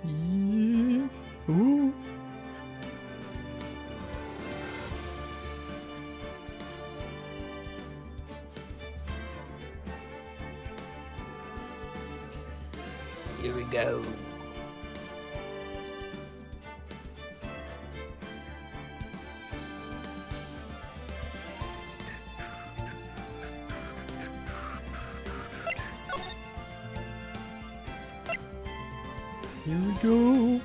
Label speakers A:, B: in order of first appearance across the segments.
A: Yeah. Ooh. Here we go. Here we go.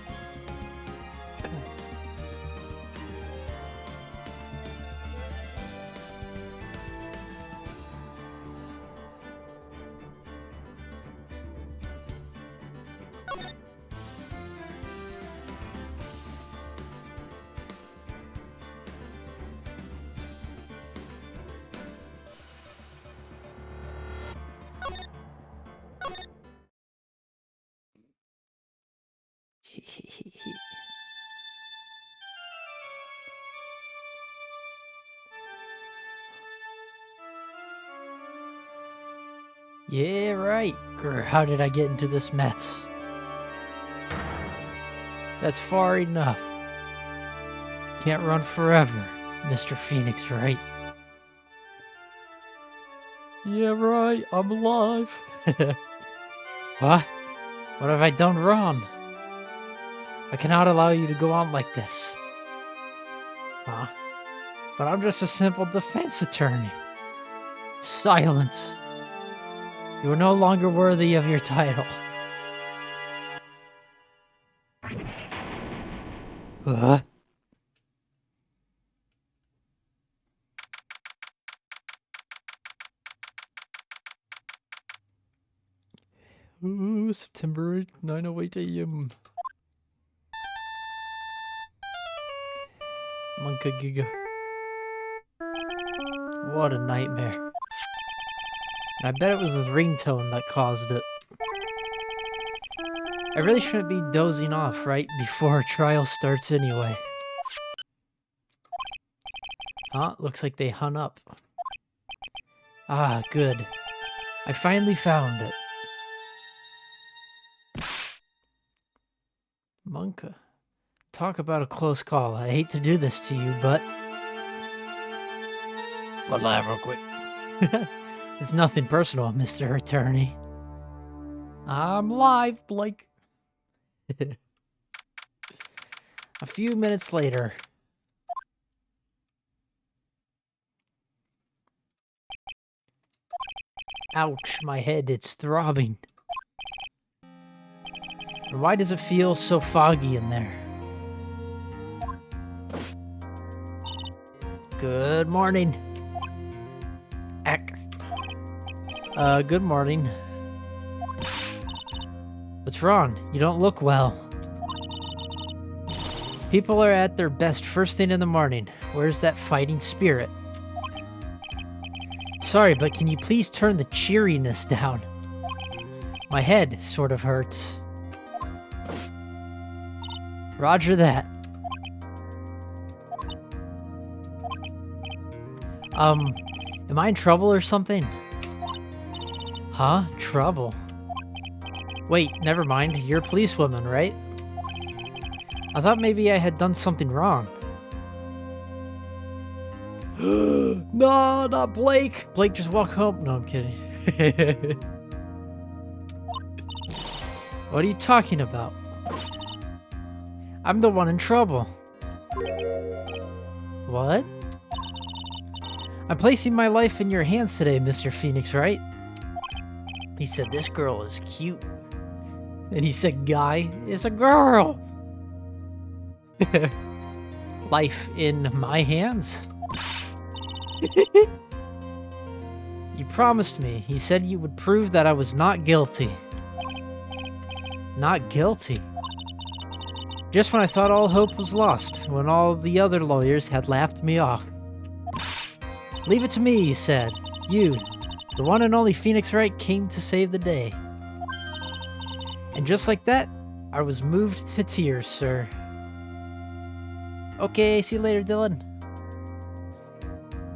A: Yeah, right. Grr, how did I get into this mess? That's far enough. Can't run forever, Mr. Phoenix, right? Yeah, right. I'm alive. What? What have I done wrong? I cannot allow you to go on like this. Huh? But I'm just a simple defense attorney. Silence. You are no longer worthy of your title. Ooh, September 8th, 9:08 a.m. Monka Giga. What a nightmare. And I bet it was the ringtone that caused it. I really shouldn't be dozing off right before trial starts anyway. Huh? Looks like they hung up. Ah, good. I finally found it. Monka. Talk about a close call. I hate to do this to you, but... Let laugh real quick. It's nothing personal, Mr. Attorney. I'm live, Blake. A few minutes later. Ouch, my head, it's throbbing. And why does it feel so foggy in there? Good morning. Good morning. What's wrong? You don't look well. People are at their best first thing in the morning. Where's that fighting spirit? Sorry, but can you please turn the cheeriness down? My head sort of hurts. Roger that. Am I in trouble or something? Huh? Trouble? Wait, never mind. You're a policewoman, right? I thought maybe I had done something wrong. No, not Blake! Blake just walked home. No, I'm kidding. What are you talking about? I'm the one in trouble. What? I'm placing my life in your hands today, Mr. Phoenix, right? He said this girl is cute. And he said guy is a girl. Life in my hands? You promised me. He said you would prove that I was not guilty. Not guilty? Just when I thought all hope was lost, when all the other lawyers had laughed me off. Leave it to me, he said. You, the one and only Phoenix Wright, came to save the day. And just like that, I was moved to tears, sir. Okay, see you later, Dylan.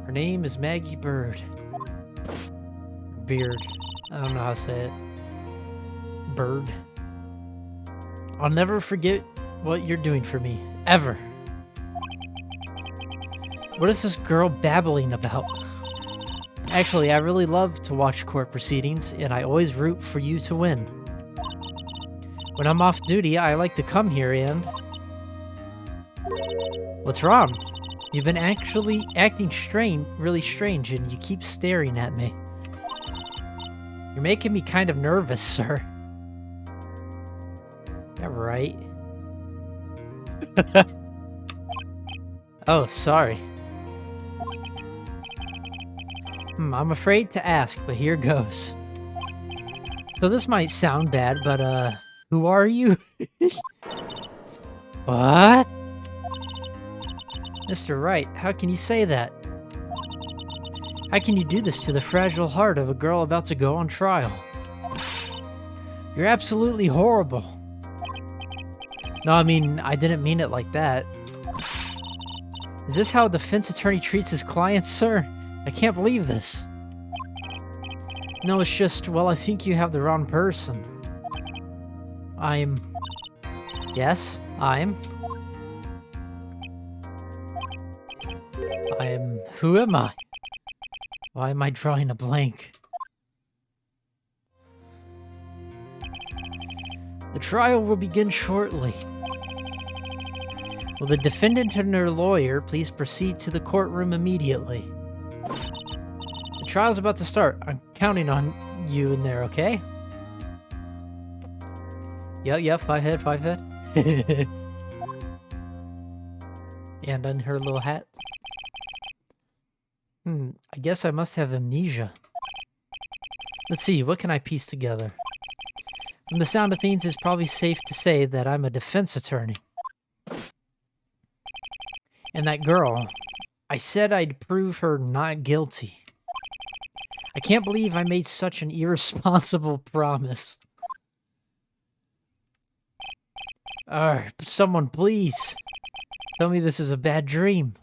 A: Her name is Maggie Bird. Beard. I don't know how to say it. Bird. I'll never forget what you're doing for me. Ever. What is this girl babbling about? Actually, I really love to watch court proceedings, and I always root for you to win. When I'm off duty, I like to come here and... What's wrong? You've been actually acting really strange, and you keep staring at me. You're making me kind of nervous, sir. Yeah, right. Oh, sorry. I'm afraid to ask, but here goes. So this might sound bad, but, who are you? What? Mr. Wright, how can you say that? How can you do this to the fragile heart of a girl about to go on trial? You're absolutely horrible. No, I mean, I didn't mean it like that. Is this how a defense attorney treats his clients, sir? I can't believe this. No, it's just, well, I think you have the wrong person. Yes, who am I? Why am I drawing a blank? The trial will begin shortly. Will the defendant and her lawyer please proceed to the courtroom immediately? The trial's about to start. I'm counting on you in there, okay? Yep, 5 head. And on her little hat. I guess I must have amnesia. Let's see, what can I piece together? From the sound of things, it's probably safe to say that I'm a defense attorney. And that girl, I said I'd prove her not guilty. I can't believe I made such an irresponsible promise. Someone please, tell me this is a bad dream.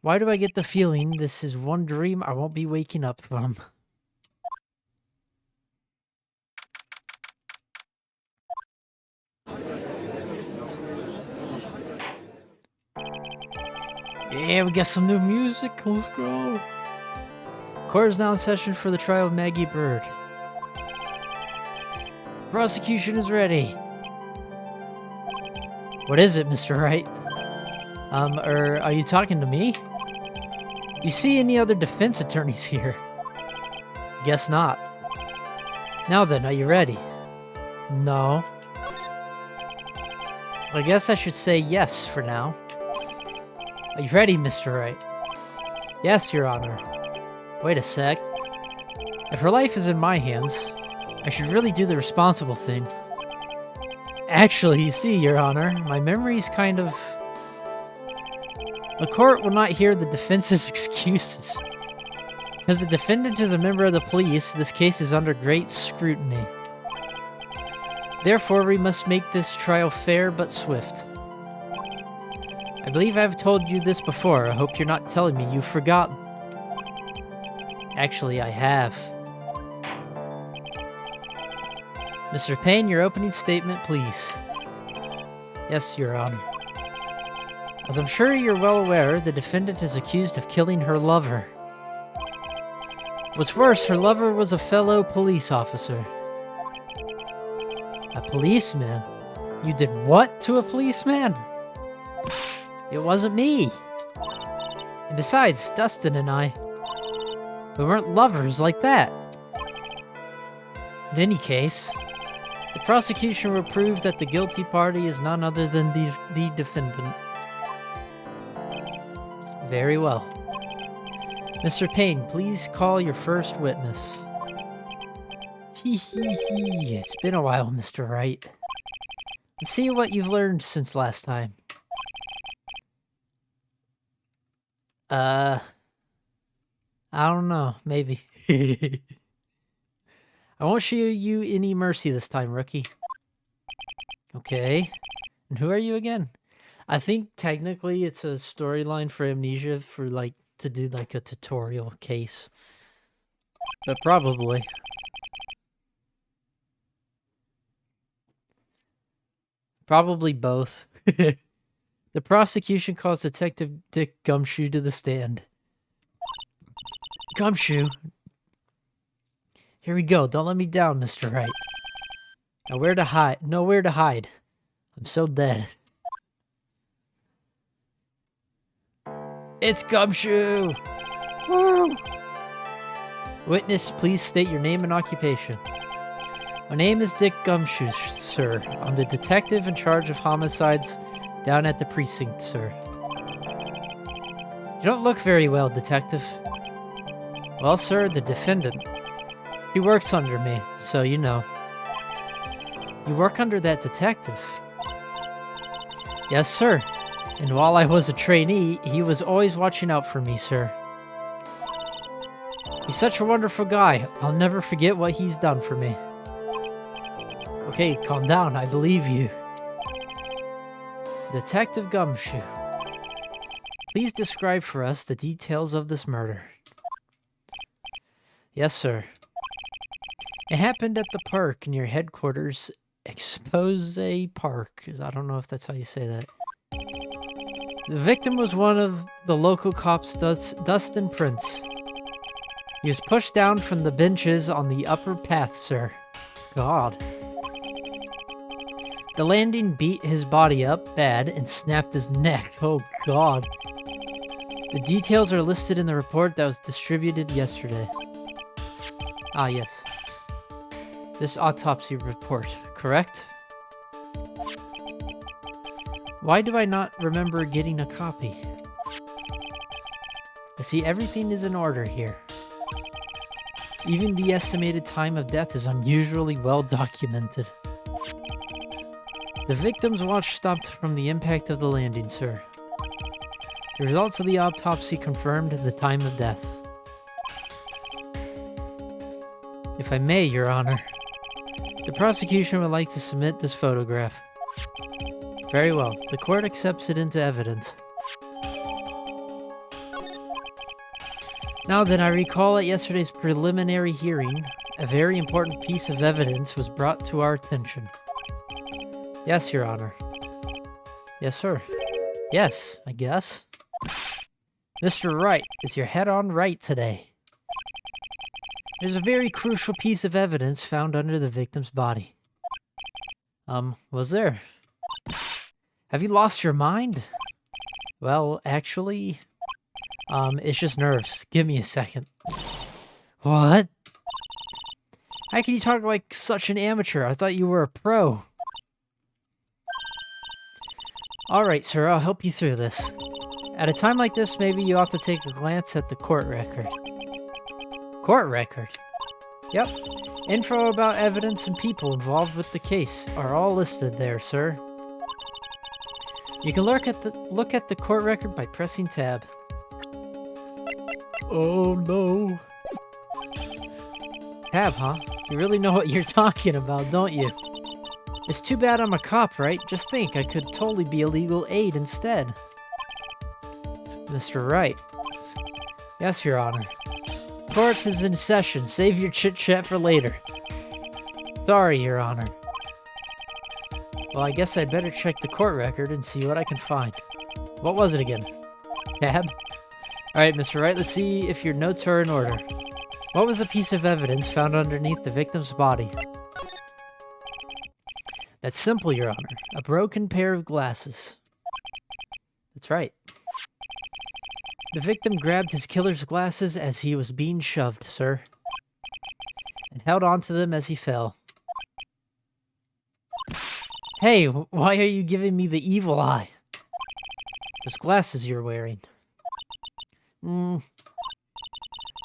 A: Why do I get the feeling this is one dream I won't be waking up from? Yeah, we got some new music. Let's go. Court is now in session for the trial of Maggie Bird. Prosecution is ready. What is it, Mr. Wright? Are you talking to me? You see any other defense attorneys here? Guess not. Now then, are you ready? No. I guess I should say yes for now. Are you ready, Mr. Wright? Yes, Your Honor. Wait a sec. If her life is in my hands, I should really do the responsible thing. Actually, you see, Your Honor, my memory's kind of... The court will not hear the defense's excuses. Because the defendant is a member of the police, this case is under great scrutiny. Therefore, we must make this trial fair but swift. I believe I've told you this before. I hope you're not telling me you've forgotten. Actually, I have. Mr. Payne, your opening statement, please. Yes, Your Honor. As I'm sure you're well aware, the defendant is accused of killing her lover. What's worse, her lover was a fellow police officer. A policeman? You did what to a policeman? It wasn't me. And besides, Dustin and I, we weren't lovers like that. In any case, the prosecution will prove that the guilty party is none other than the defendant. Very well. Mr. Payne, please call your first witness. It's been a while, Mr. Wright. Let's see what you've learned since last time. I don't know. Maybe. I won't show you any mercy this time, rookie. Okay. And who are you again? I think technically it's a storyline for Amnesia for like to do like a tutorial case. But probably. Probably both. The prosecution calls Detective Dick Gumshoe to the stand. Gumshoe? Here we go. Don't let me down, Mr. Wright. Nowhere to hide. Nowhere to hide. I'm so dead. It's Gumshoe! Woo! Witness, please state your name and occupation. My name is Dick Gumshoe, sir. I'm the detective in charge of homicides down at the precinct, sir. You don't look very well, detective. Well, sir, the defendant. He works under me, so you know. You work under that detective? Yes, sir. And while I was a trainee, he was always watching out for me, sir. He's such a wonderful guy. I'll never forget what he's done for me. Okay, calm down. I believe you. Detective Gumshoe, please describe for us the details of this murder. Yes, sir. It happened at the park near headquarters, Expose Park. I don't know if that's how you say that. The victim was one of the local cops, Dustin Prince. He was pushed down from the benches on the upper path, sir. God. The landing beat his body up bad and snapped his neck. Oh, God. The details are listed in the report that was distributed yesterday. Ah, yes. This autopsy report, correct? Why do I not remember getting a copy? I see everything is in order here. Even the estimated time of death is unusually well documented. The victim's watch stopped from the impact of the landing, sir. The results of the autopsy confirmed the time of death. If I may, Your Honor, the prosecution would like to submit this photograph. Very well. The court accepts it into evidence. Now then, I recall at yesterday's preliminary hearing, a very important piece of evidence was brought to our attention. Yes, Your Honor. Yes, sir. Yes, I guess. Mr. Wright, is your head on right today? There's a very crucial piece of evidence found under the victim's body. Was there? Have you lost your mind? Well, actually, it's just nerves. Give me a second. What? How can you talk like such an amateur? I thought you were a pro. Alright, sir, I'll help you through this. At a time like this, maybe you ought to take a glance at the court record. Court record? Yep. Info about evidence and people involved with the case are all listed there, sir. You can look at the court record by pressing tab. Oh no. Tab, huh? You really know what you're talking about, don't you? It's too bad I'm a cop, right? Just think, I could totally be a legal aid instead. Mr. Wright. Yes, Your Honor. Court is in session. Save your chit-chat for later. Sorry, Your Honor. Well, I guess I'd better check the court record and see what I can find. What was it again? Tab? Alright, Mr. Wright, let's see if your notes are in order. What was the piece of evidence found underneath the victim's body? That's simple, Your Honor. A broken pair of glasses. That's right. The victim grabbed his killer's glasses as he was being shoved, sir, and held onto them as he fell. Hey, why are you giving me the evil eye? Those glasses you're wearing.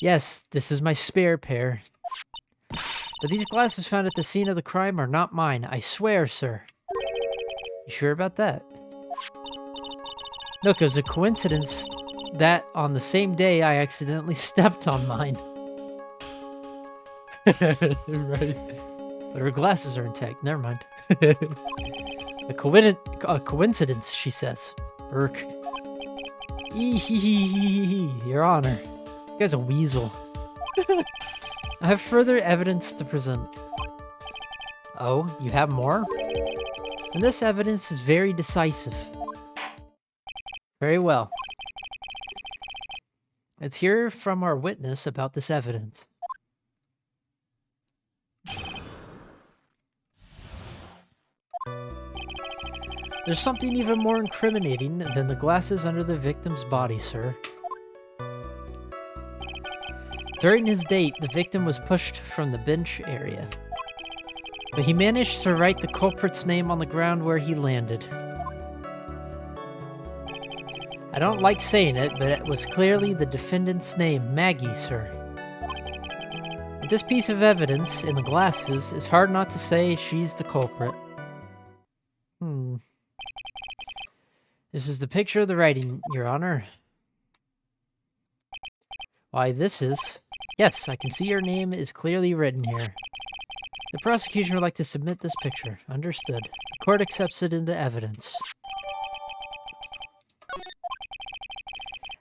A: Yes, this is my spare pair. But these glasses found at the scene of the crime are not mine, I swear, sir. You sure about that? Look, it was a coincidence that on the same day I accidentally stepped on mine. Right. But her glasses are intact. Never mind. A coincidence, she says. Irk. Your Honor. This guy's a weasel. I have further evidence to present. Oh, you have more? And this evidence is very decisive. Very well. Let's hear from our witness about this evidence. There's something even more incriminating than the glasses under the victim's body, sir. During his date, the victim was pushed from the bench area, but he managed to write the culprit's name on the ground where he landed. I don't like saying it, but it was clearly the defendant's name, Maggie, sir. With this piece of evidence in the glasses, it's hard not to say she's the culprit. This is the picture of the writing, Your Honor. Why, this is... Yes, I can see your name is clearly written here. The prosecution would like to submit this picture. Understood. The court accepts it into evidence.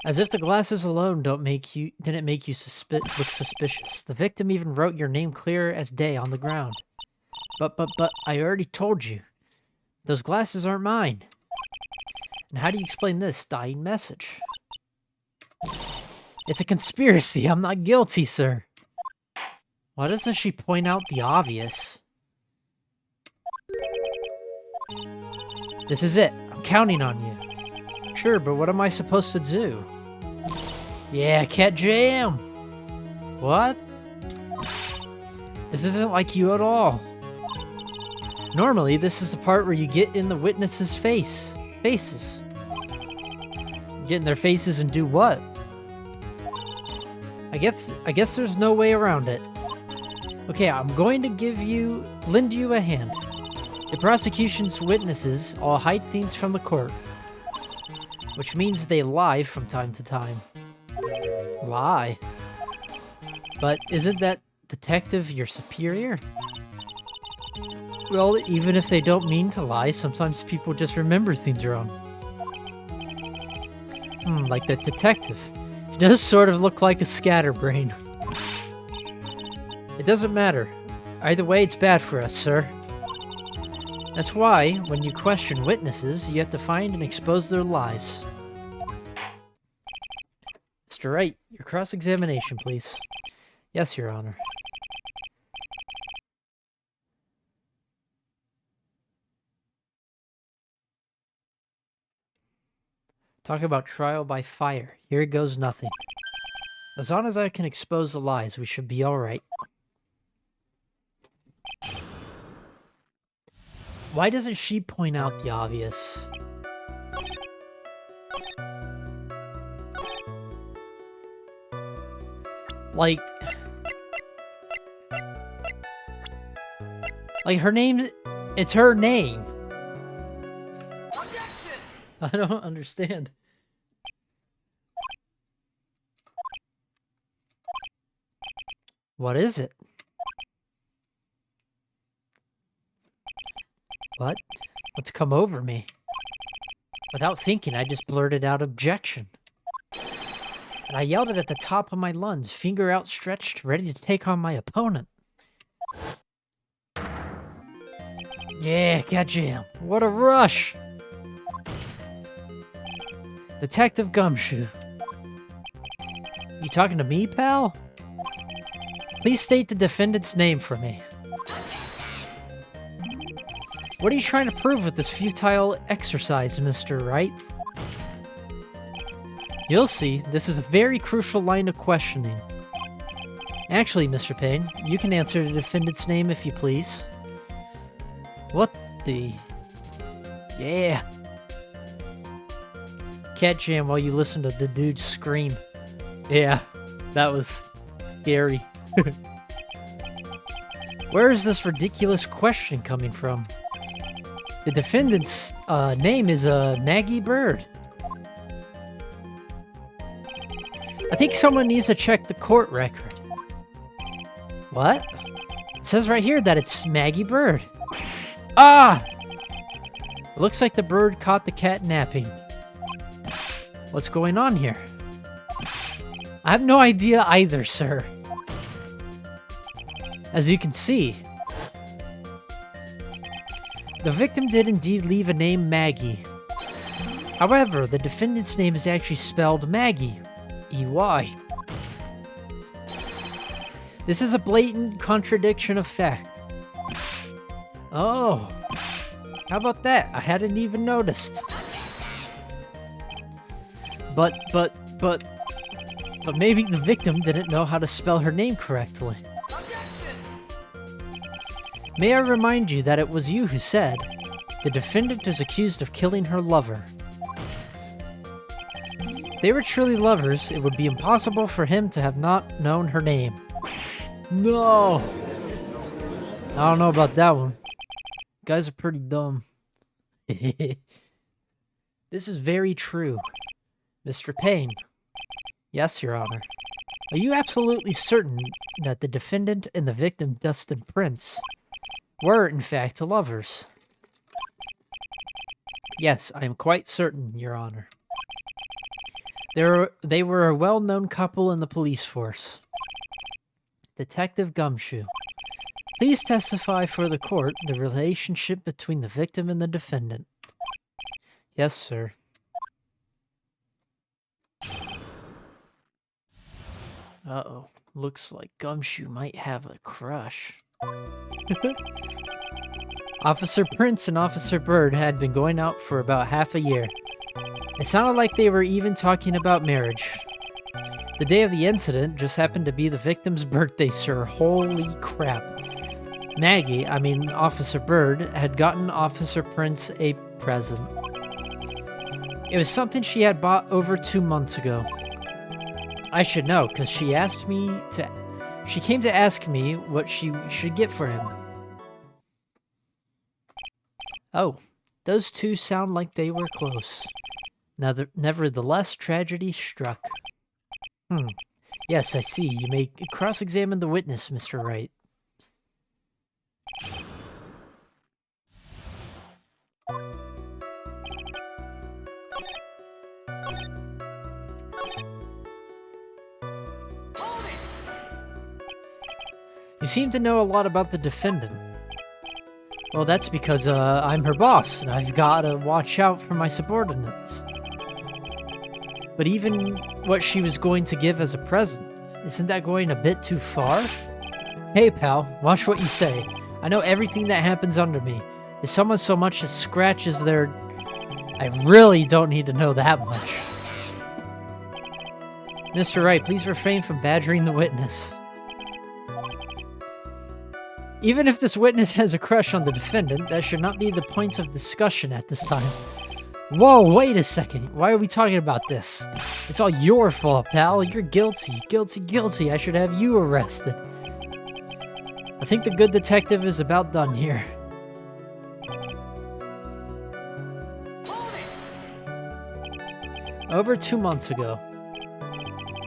A: As if the glasses alone didn't make you look suspicious. The victim even wrote your name clear as day on the ground. But, I already told you. Those glasses aren't mine. And how do you explain this dying message? It's a conspiracy. I'm not guilty, sir. Why doesn't she point out the obvious? This is it. I'm counting on you. Sure, but what am I supposed to do? Yeah, Cat Jam. What? This isn't like you at all. Normally, this is the part where you get in the witnesses' faces. Get in their faces and do what? I guess there's no way around it. Okay, I'm going to lend you a hand. The prosecution's witnesses all hide things from the court, which means they lie from time to time. Lie? But isn't that detective your superior? Well, even if they don't mean to lie, sometimes people just remember things wrong. Like that detective. He does sort of look like a scatterbrain. It doesn't matter. Either way, it's bad for us, sir. That's why, when you question witnesses, you have to find and expose their lies. Mr. Wright, your cross-examination, please. Yes, Your Honor. Talk about trial by fire. Here goes nothing. As long as I can expose the lies, we should be alright. Why doesn't she point out the obvious? Like her name, it's her name. I don't understand. What is it? What? What's come over me? Without thinking, I just blurted out objection. And I yelled it at the top of my lungs, finger outstretched, ready to take on my opponent. Yeah, gotcha. What a rush! Detective Gumshoe. You talking to me, pal? Please state the defendant's name for me. What are you trying to prove with this futile exercise, Mr. Wright? You'll see, this is a very crucial line of questioning. Actually, Mr. Payne, you can answer the defendant's name if you please. What the... Yeah. Cat jam while you listen to the dude scream. Yeah, that was scary. Where is this ridiculous question coming from? The defendant's name is Maggie Bird. I think someone needs to check the court record. What? It says right here that it's Maggie Bird. Ah! It looks like the bird caught the cat napping. What's going on here? I have no idea either, sir. As you can see, The victim did indeed leave a name Maggie. However, the defendant's name is actually spelled Maggie. E-Y. This is a blatant contradiction of fact. Oh. How about that? I hadn't even noticed. But maybe the victim didn't know how to spell her name correctly. May I remind you that it was you who said, the defendant is accused of killing her lover. If they were truly lovers, it would be impossible for him to have not known her name. No! I don't know about that one. Guys are pretty dumb. This is very true. Mr. Payne. Yes, Your Honor. Are you absolutely certain that the defendant and the victim, Dustin Prince, were, in fact, lovers? Yes, I am quite certain, Your Honor. They were a well-known couple in the police force. Detective Gumshoe, please testify for the court the relationship between the victim and the defendant. Yes, sir. Uh-oh. Looks like Gumshoe might have a crush. Officer Prince and Officer Bird had been going out for about half a year. It sounded like they were even talking about marriage. The day of the incident just happened to be the victim's birthday, sir. Holy crap. Officer Bird had gotten Officer Prince a present. It was something she had bought over 2 months ago. I should know, because she came to ask me what she should get for him. Oh, those two sound like they were close. Nevertheless, tragedy struck. Yes, I see. You may cross-examine the witness, Mr. Wright. You seem to know a lot about the defendant. Well, that's because I'm her boss, and I've got to watch out for my subordinates. But even what she was going to give as a present, isn't that going a bit too far? Hey, pal, watch what you say. I know everything that happens under me. If someone so much as scratches their... I really don't need to know that much. Mr. Wright, please refrain from badgering the witness. Even if this witness has a crush on the defendant, that should not be the point of discussion at this time. Whoa, wait a second. Why are we talking about this? It's all your fault, pal. You're guilty. Guilty, guilty. I should have you arrested. I think the good detective is about done here. Over 2 months ago.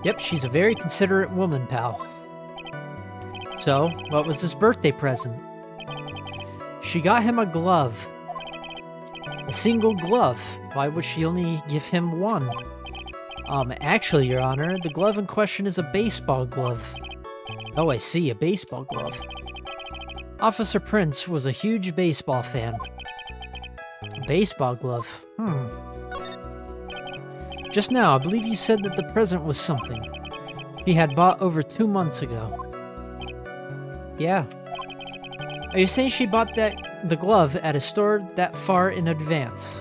A: Yep, she's a very considerate woman, pal. So, what was his birthday present? She got him a glove. A single glove. Why would she only give him one? Actually, Your Honor, the glove in question is a baseball glove. Oh, I see, a baseball glove. Officer Prince was a huge baseball fan. A baseball glove. Just now, I believe you said that the present was something he had bought over 2 months ago. Yeah. Are you saying she bought the glove at a store that far in advance?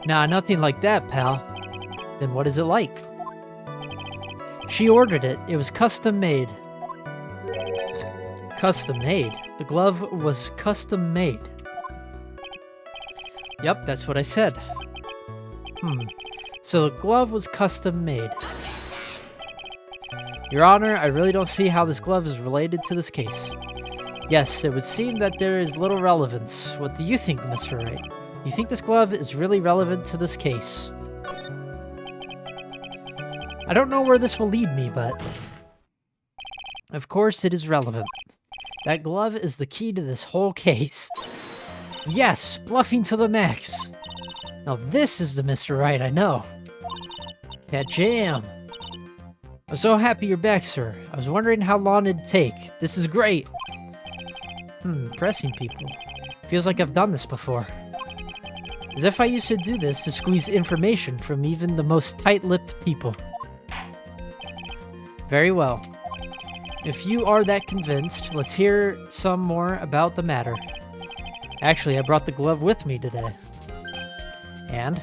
A: Nah, nothing like that, pal. Then what is it like? She ordered it. It was custom made. Custom made? The glove was custom made. Yep, that's what I said. So the glove was custom made. Your Honor, I really don't see how this glove is related to this case. Yes, it would seem that there is little relevance. What do you think, Mr. Wright? You think this glove is really relevant to this case? I don't know where this will lead me, but... of course it is relevant. That glove is the key to this whole case. Yes, bluffing to the max. Now this is the Mr. Wright I know. Ka-jam. I'm so happy you're back, sir. I was wondering how long it'd take. This is great. Pressing people. Feels like I've done this before. As if I used to do this to squeeze information from even the most tight-lipped people. Very well. If you are that convinced, let's hear some more about the matter. Actually, I brought the glove with me today. And?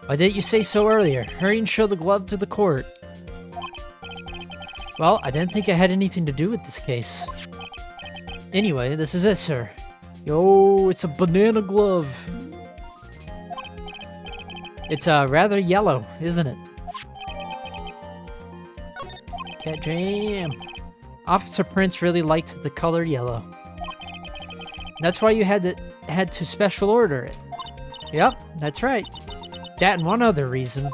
A: Why didn't you say so earlier? Hurry and show the glove to the court. Well, I didn't think I had anything to do with this case. Anyway, this is it, sir. Yo, it's a banana glove. It's rather yellow, isn't it? Cat jam. Officer Prince really liked the color yellow. That's why you had to special order it. Yep, that's right. That and one other reason.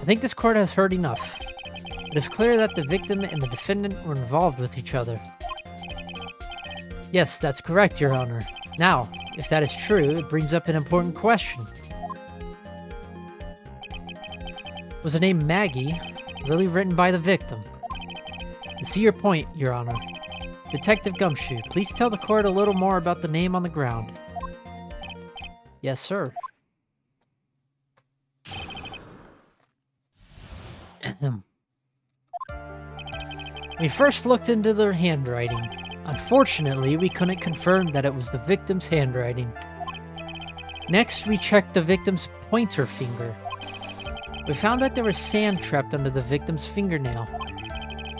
A: I think this court has heard enough. It is clear that the victim and the defendant were involved with each other. Yes, that's correct, Your Honor. Now, if that is true, it brings up an important question. Was the name Maggie really written by the victim? To see your point, Your Honor. Detective Gumshoe, please tell the court a little more about the name on the ground. Yes, sir. We first looked into their handwriting. Unfortunately, we couldn't confirm that it was the victim's handwriting. Next, we checked the victim's pointer finger. We found that there was sand trapped under the victim's fingernail.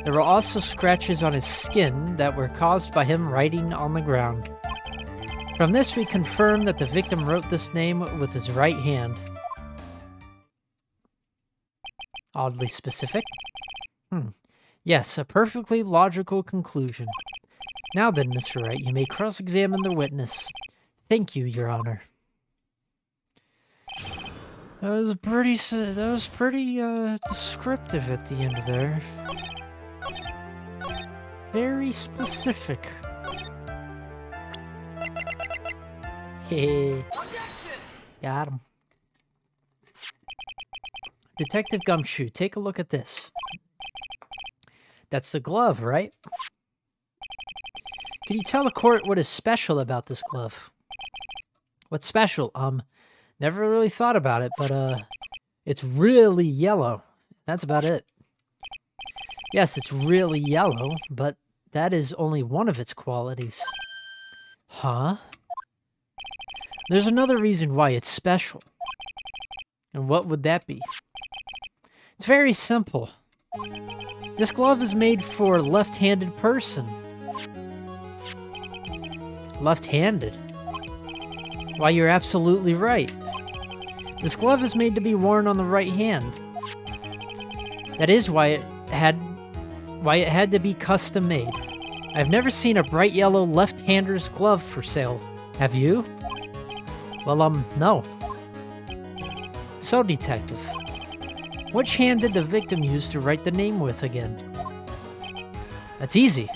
A: There were also scratches on his skin that were caused by him writing on the ground. From this, we confirmed that the victim wrote this name with his right hand. Oddly specific. Yes, a perfectly logical conclusion. Now then, Mr. Wright, you may cross-examine the witness. Thank you, Your Honor. That was pretty descriptive at the end there. Very specific. Hey. Got him. Detective Gumshoe, take a look at this. That's the glove, right? Can you tell the court what is special about this glove? What's special? Never really thought about it, but, it's really yellow. That's about it. Yes, it's really yellow, but that is only one of its qualities. Huh? There's another reason why it's special. And what would that be? It's very simple. This glove is made for a left-handed person. Left-handed? Why, you're absolutely right. This glove is made to be worn on the right hand. That is why it had to be custom made. I've never seen a bright yellow left-hander's glove for sale. Have you? Well, no. So, Detective, which hand did the victim use to write the name with again? That's easy.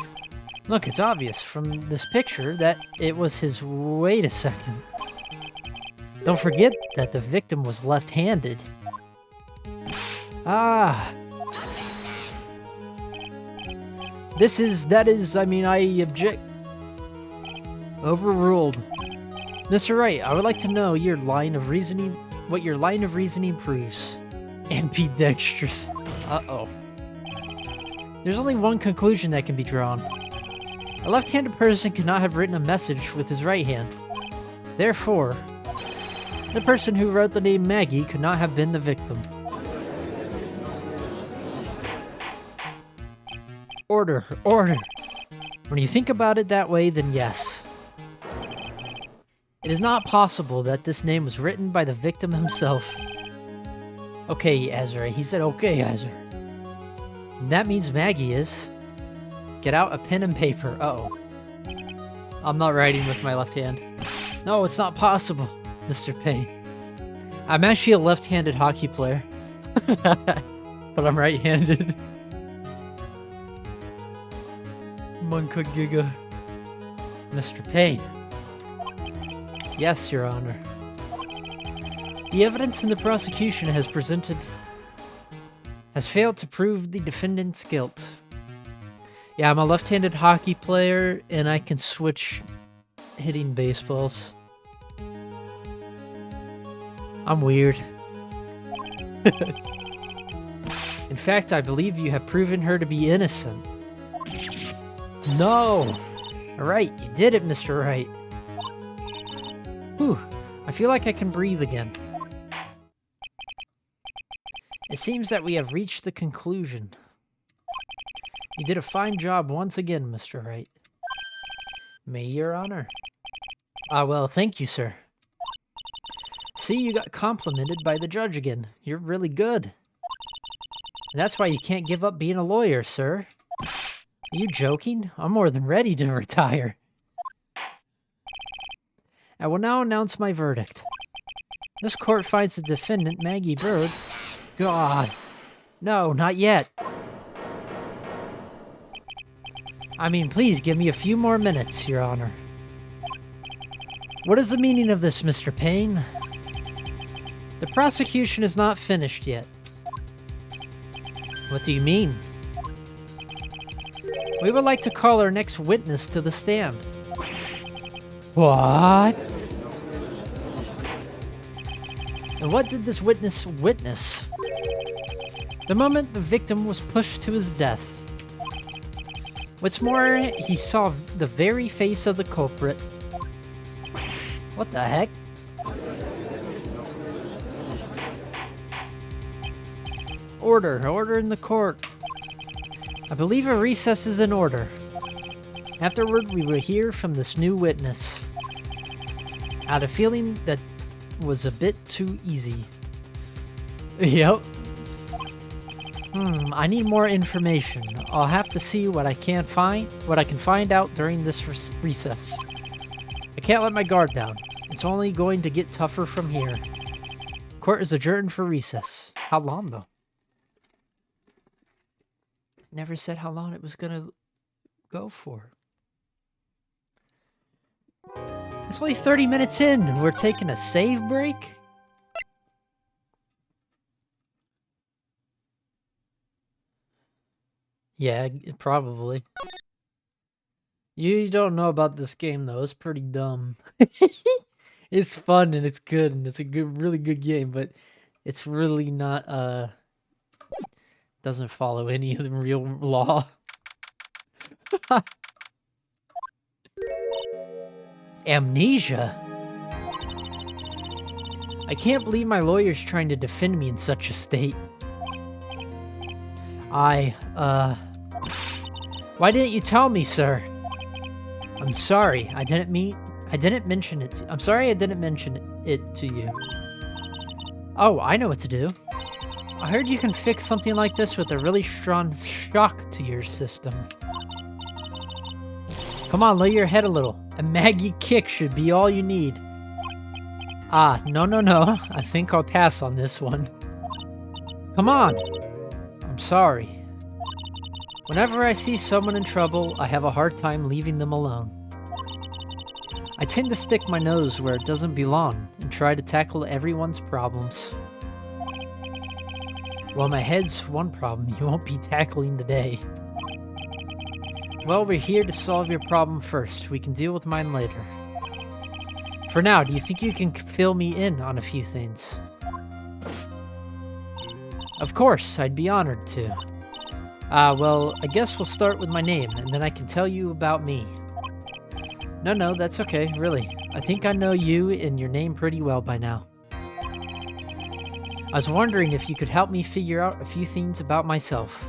A: Look, it's obvious from this picture that it was his... Wait a second. Don't forget that the victim was left-handed. Ah. I object. Overruled. Mr. Wright, I would like to know your line of reasoning, what your line of reasoning proves. Ambidextrous. Uh-oh. There's only one conclusion that can be drawn. A left-handed person could not have written a message with his right hand. Therefore, the person who wrote the name Maggie could not have been the victim. Order, order. When you think about it that way, then yes. It is not possible that this name was written by the victim himself. Okay, Ezra. He said, okay, Ezra. And that means Maggie is... Get out a pen and paper. Uh-oh. I'm not writing with my left hand. No, it's not possible, Mr. Payne. I'm actually a left-handed hockey player. But I'm right-handed. Monka Giga. Mr. Payne. Yes, Your Honor. The evidence in the prosecution has failed to prove the defendant's guilt. Yeah, I'm a left-handed hockey player, and I can switch hitting baseballs. I'm weird. In fact, I believe you have proven her to be innocent. No! Alright, you did it, Mr. Wright. Whew, I feel like I can breathe again. It seems that we have reached the conclusion. You did a fine job once again, Mr. Wright. May your honor. Well, thank you, sir. See, you got complimented by the judge again. You're really good. And that's why you can't give up being a lawyer, sir. Are you joking? I'm more than ready to retire. I will now announce my verdict. This court finds the defendant, Maggie Bird. God. No, not yet. I mean, please give me a few more minutes, Your Honor. What is the meaning of this, Mr. Payne? The prosecution is not finished yet. What do you mean? We would like to call our next witness to the stand. What? And what did this witness witness? The moment the victim was pushed to his death. What's more, he saw the very face of the culprit. What the heck? Order in the court. I believe a recess is in order. Afterward, we will hear from this new witness. I had a feeling that was a bit too easy. Yep. I need more information. I'll have to see what I can find out during this recess. I can't let my guard down. It's only going to get tougher from here. Court is adjourned for recess. How long, though? Never said how long it was gonna go for. It's only 30 minutes in, and we're taking a save break? Yeah, probably. You don't know about this game, though. It's pretty dumb. It's fun, and it's good, and it's a really good game, but it's really not, doesn't follow any of the real law. Amnesia? I can't believe my lawyer's trying to defend me in such a state. Why didn't you tell me, sir? I'm sorry, I didn't mention it. I'm sorry I didn't mention it to you. Oh, I know what to do. I heard you can fix something like this with a really strong shock to your system. Come on, lay your head a little. A Maggie kick should be all you need. No. I think I'll pass on this one. Come on. I'm sorry. Whenever I see someone in trouble, I have a hard time leaving them alone. I tend to stick my nose where it doesn't belong and try to tackle everyone's problems. Well, my head's one problem you won't be tackling today. Well, we're here to solve your problem first. We can deal with mine later. For now, do you think you can fill me in on a few things? Of course, I'd be honored to. Well, I guess we'll start with my name, and then I can tell you about me. No, that's okay, really. I think I know you and your name pretty well by now. I was wondering if you could help me figure out a few things about myself.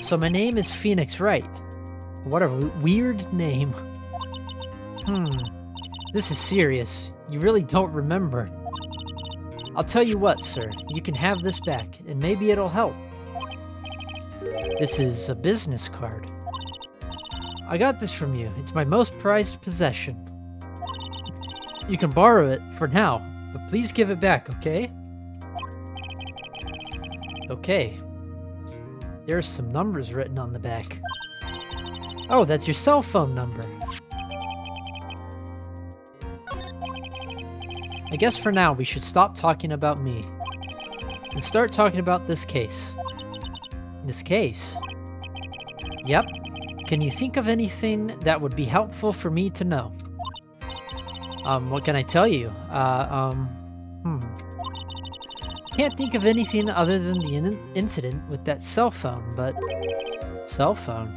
A: So my name is Phoenix Wright. What a weird name. This is serious. You really don't remember. I'll tell you what, sir. You can have this back, and maybe it'll help. This is a business card. I got this from you. It's my most prized possession. You can borrow it for now, but please give it back, okay? Okay. There's some numbers written on the back. Oh, that's your cell phone number. I guess for now we should stop talking about me and start talking about this case. This case? Yep. Can you think of anything that would be helpful for me to know? What can I tell you? Can't think of anything other than the incident with that cell phone, but... Cell phone?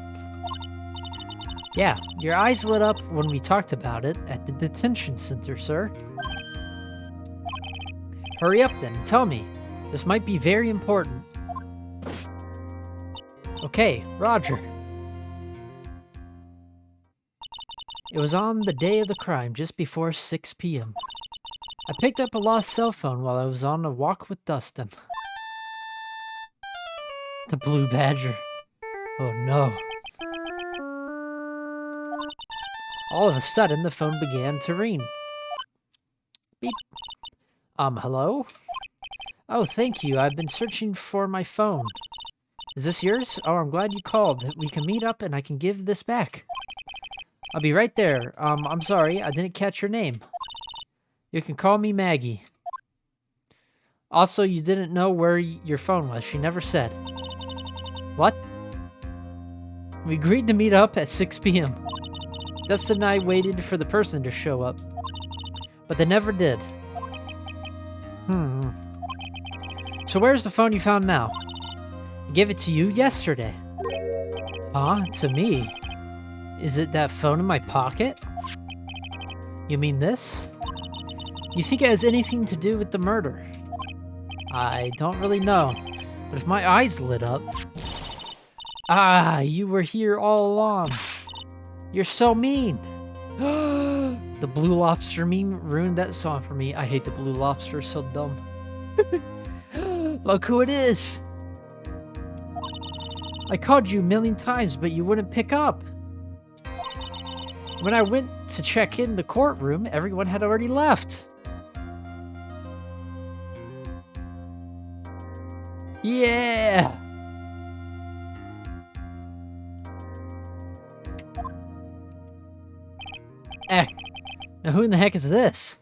A: Yeah, your eyes lit up when we talked about it at the detention center, sir. Hurry up then, tell me. This might be very important. Okay, Roger. It was on the day of the crime, just before 6 p.m. I picked up a lost cell phone while I was on a walk with Dustin. The Blue Badger. Oh no. All of a sudden, the phone began to ring. Beep. Hello? Oh, thank you. I've been searching for my phone. Is this yours? Oh, I'm glad you called. We can meet up and I can give this back. I'll be right there. I'm sorry, I didn't catch your name. You can call me Maggie. Also, you didn't know where your phone was. She never said. What? We agreed to meet up at 6 p.m. Dustin and I waited for the person to show up. But they never did. So where's the phone you found now? I gave it to you yesterday. Huh? To me? Is it that phone in my pocket? You mean this? You think it has anything to do with the murder? I don't really know, but if my eyes lit up... Ah, you were here all along. You're so mean. The Blue Lobster meme ruined that song for me. I hate the Blue Lobster, so dumb. Look who it is. I called you a million times, but you wouldn't pick up. When I went to check in the courtroom, everyone had already left. Yeah! Now who in the heck is this?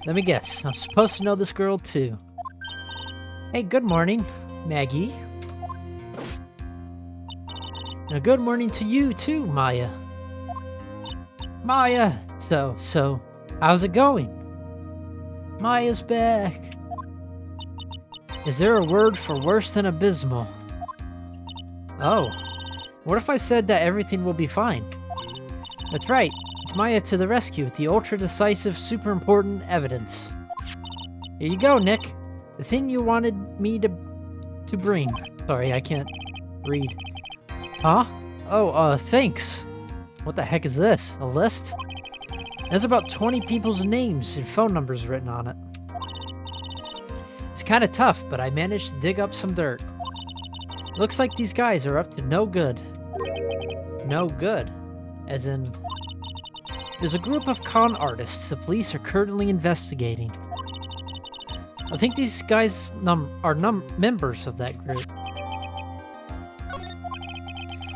A: Let me guess, I'm supposed to know this girl too. Hey, good morning, Maggie. And a good morning to you too, Maya. Maya! So, how's it going? Maya's back. Is there a word for worse than abysmal? Oh, what if I said that everything will be fine? That's right, it's Maya to the rescue with the ultra-decisive, super important evidence. Here you go, Nick. The thing you wanted me to bring. Sorry, I can't read. Huh? Oh, thanks. What the heck is this? A list? There's about 20 people's names and phone numbers written on it. It's kind of tough, but I managed to dig up some dirt. Looks like these guys are up to no good. No good? As in... There's a group of con artists the police are currently investigating. I think these guys are members of that group.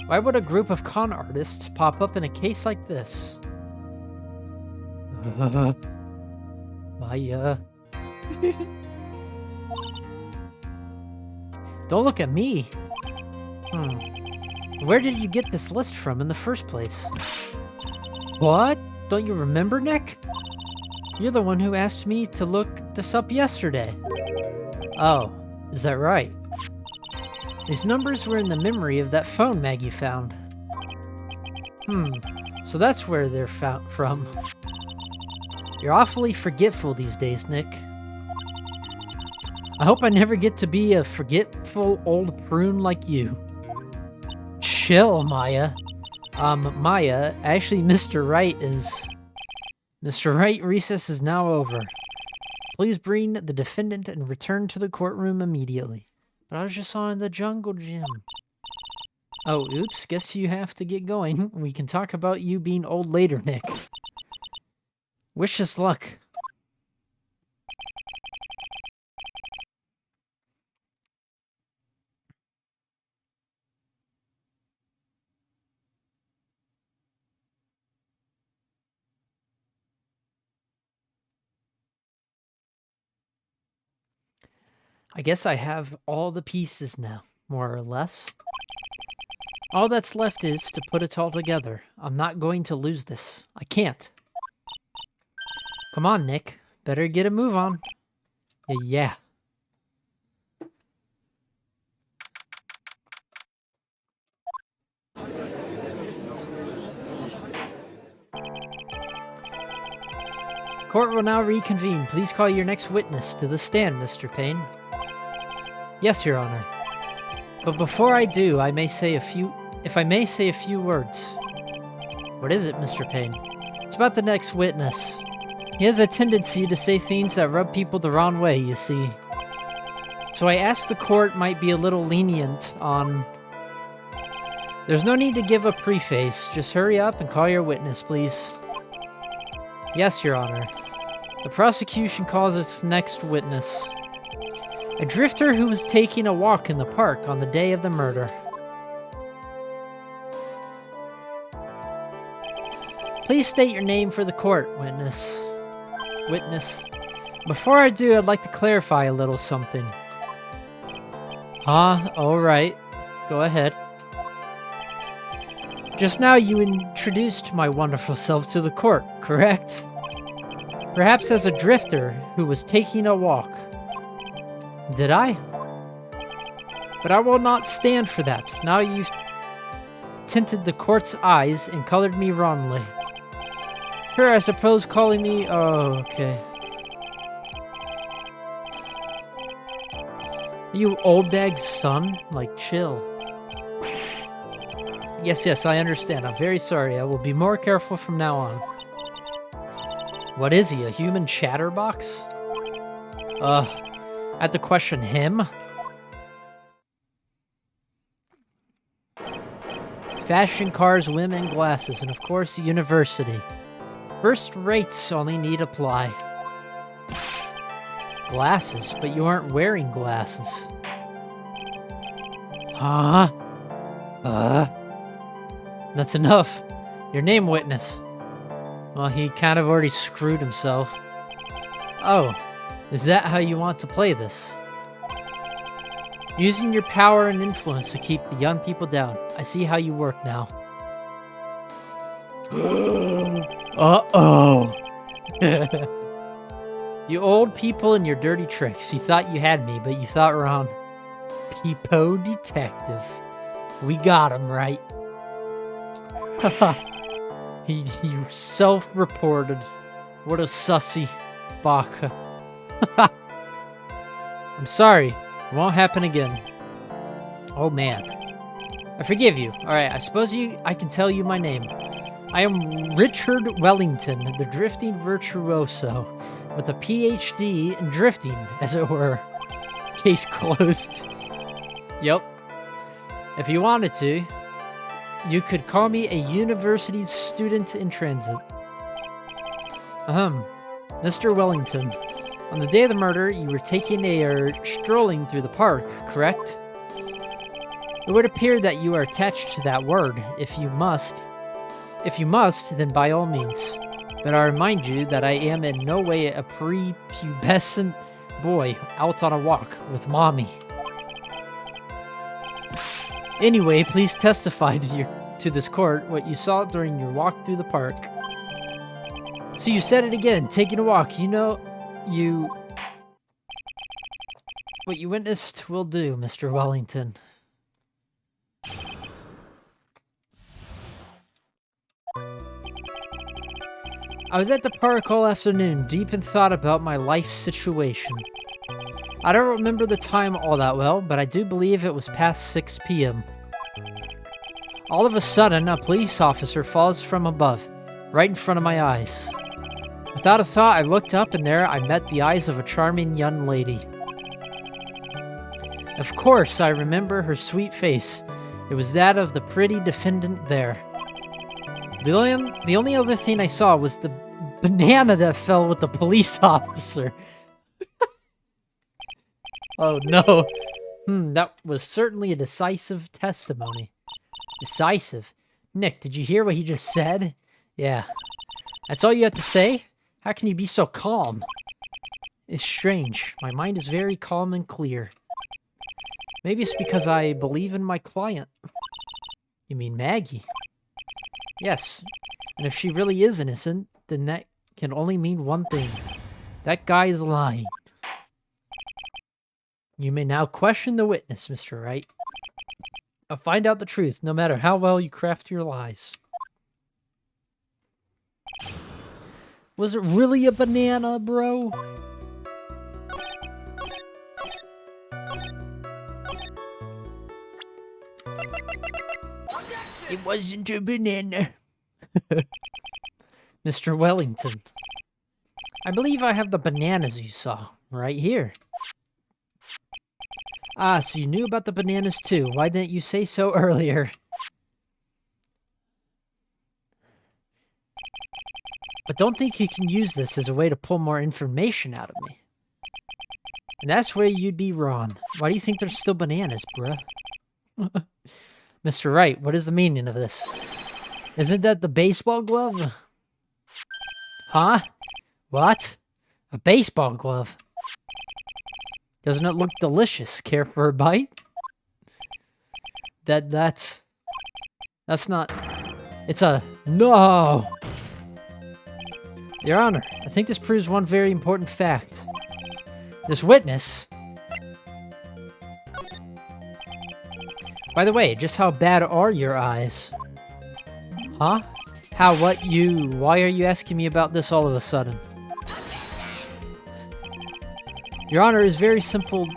A: Why would a group of con artists pop up in a case like this? Maya. Don't look at me. Where did you get this list from in the first place? What? Don't you remember, Nick? You're the one who asked me to look this up yesterday. Oh, is that right? These numbers were in the memory of that phone Maggie found. So that's where they're from. You're awfully forgetful these days, Nick. I hope I never get to be a forgetful old prune like you. Chill, Maya. Maya, actually Mr. Wright recess is now over. Please bring the defendant and return to the courtroom immediately. But I was just on the jungle gym. Oh, oops, guess you have to get going. We can talk about you being old later, Nick. Wish us luck. I guess I have all the pieces now, more or less. All that's left is to put it all together. I'm not going to lose this. I can't. Come on, Nick. Better get a move on. Yeah. Court will now reconvene. Please call your next witness to the stand, Mr. Payne. Yes, Your Honor. But before I do, if I may say a few words. What is it, Mr. Payne? It's about the next witness. He has a tendency to say things that rub people the wrong way, you see. So I asked the court might be a little lenient on... There's no need to give a preface. Just hurry up and call your witness, please. Yes, Your Honor. The prosecution calls its next witness. A drifter who was taking a walk in the park on the day of the murder. Please state your name for the court, witness. Witness. Before I do, I'd like to clarify a little something. Huh? Alright. Go ahead. Just now you introduced my wonderful self to the court, correct? Perhaps as a drifter who was taking a walk. Did I? But I will not stand for that. Now you've tinted the court's eyes and colored me wrongly. Sure, I suppose calling me... Oh, okay. Are you old bag's son? Like, chill. Yes, I understand. I'm very sorry. I will be more careful from now on. What is he, a human chatterbox? I had to question him? Fashion, cars, women, glasses, and of course, the university. First rates only need apply. Glasses? But you aren't wearing glasses. Huh? That's enough. Your name, witness. Well, he kind of already screwed himself. Oh, is that how you want to play this? Using your power and influence to keep the young people down. I see how you work now. Uh-oh. You old people and your dirty tricks. You thought you had me, but you thought wrong. Peepo detective. We got him, right? He self-reported. What a sussy. Baka. I'm sorry. It won't happen again. Oh, man. I forgive you. Alright, I suppose I can tell you my name. I am Richard Wellington, the drifting virtuoso, with a PhD in drifting, as it were. Case closed. Yep. If you wanted to, you could call me a university student in transit. Mr. Wellington, on the day of the murder, you were strolling through the park, correct? It would appear that you are attached to that word. If you must, then by all means. But I remind you that I am in no way a prepubescent boy out on a walk with mommy. Anyway, please testify to this court what you saw during your walk through the park. So you said it again, taking a walk. You know, what you witnessed will do, Mr. Wellington. I was at the park all afternoon, deep in thought about my life situation. I don't remember the time all that well, but I do believe it was past 6 p.m. All of a sudden, a police officer falls from above, right in front of my eyes. Without a thought, I looked up, and there I met the eyes of a charming young lady. Of course, I remember her sweet face. It was that of the pretty defendant there. The only other thing I saw was the banana that fell with the police officer. Oh no. That was certainly a decisive testimony. Decisive? Nick, did you hear what he just said? Yeah. That's all you have to say? How can you be so calm? It's strange. My mind is very calm and clear. Maybe it's because I believe in my client. You mean Maggie? Yes. And if she really is innocent, then that can only mean one thing. That guy is lying. You may now question the witness, Mr. Wright. I'll find out the truth, no matter how well you craft your lies. Was it really a banana, bro? It wasn't a banana. Mr. Wellington. I believe I have the bananas you saw, right here. Ah, so you knew about the bananas too. Why didn't you say so earlier? But don't think you can use this as a way to pull more information out of me. And that's where you'd be wrong. Why do you think there's still bananas, bruh? Mr. Wright, what is the meaning of this? Isn't that the baseball glove? Huh? What? A baseball glove? Doesn't it look delicious? Care for a bite? That's not... It's a... No! Your Honor, I think this proves one very important fact. This witness... By the way, just how bad are your eyes? Huh? How, what, you... Why are you asking me about this all of a sudden? Your Honor, it is very simple...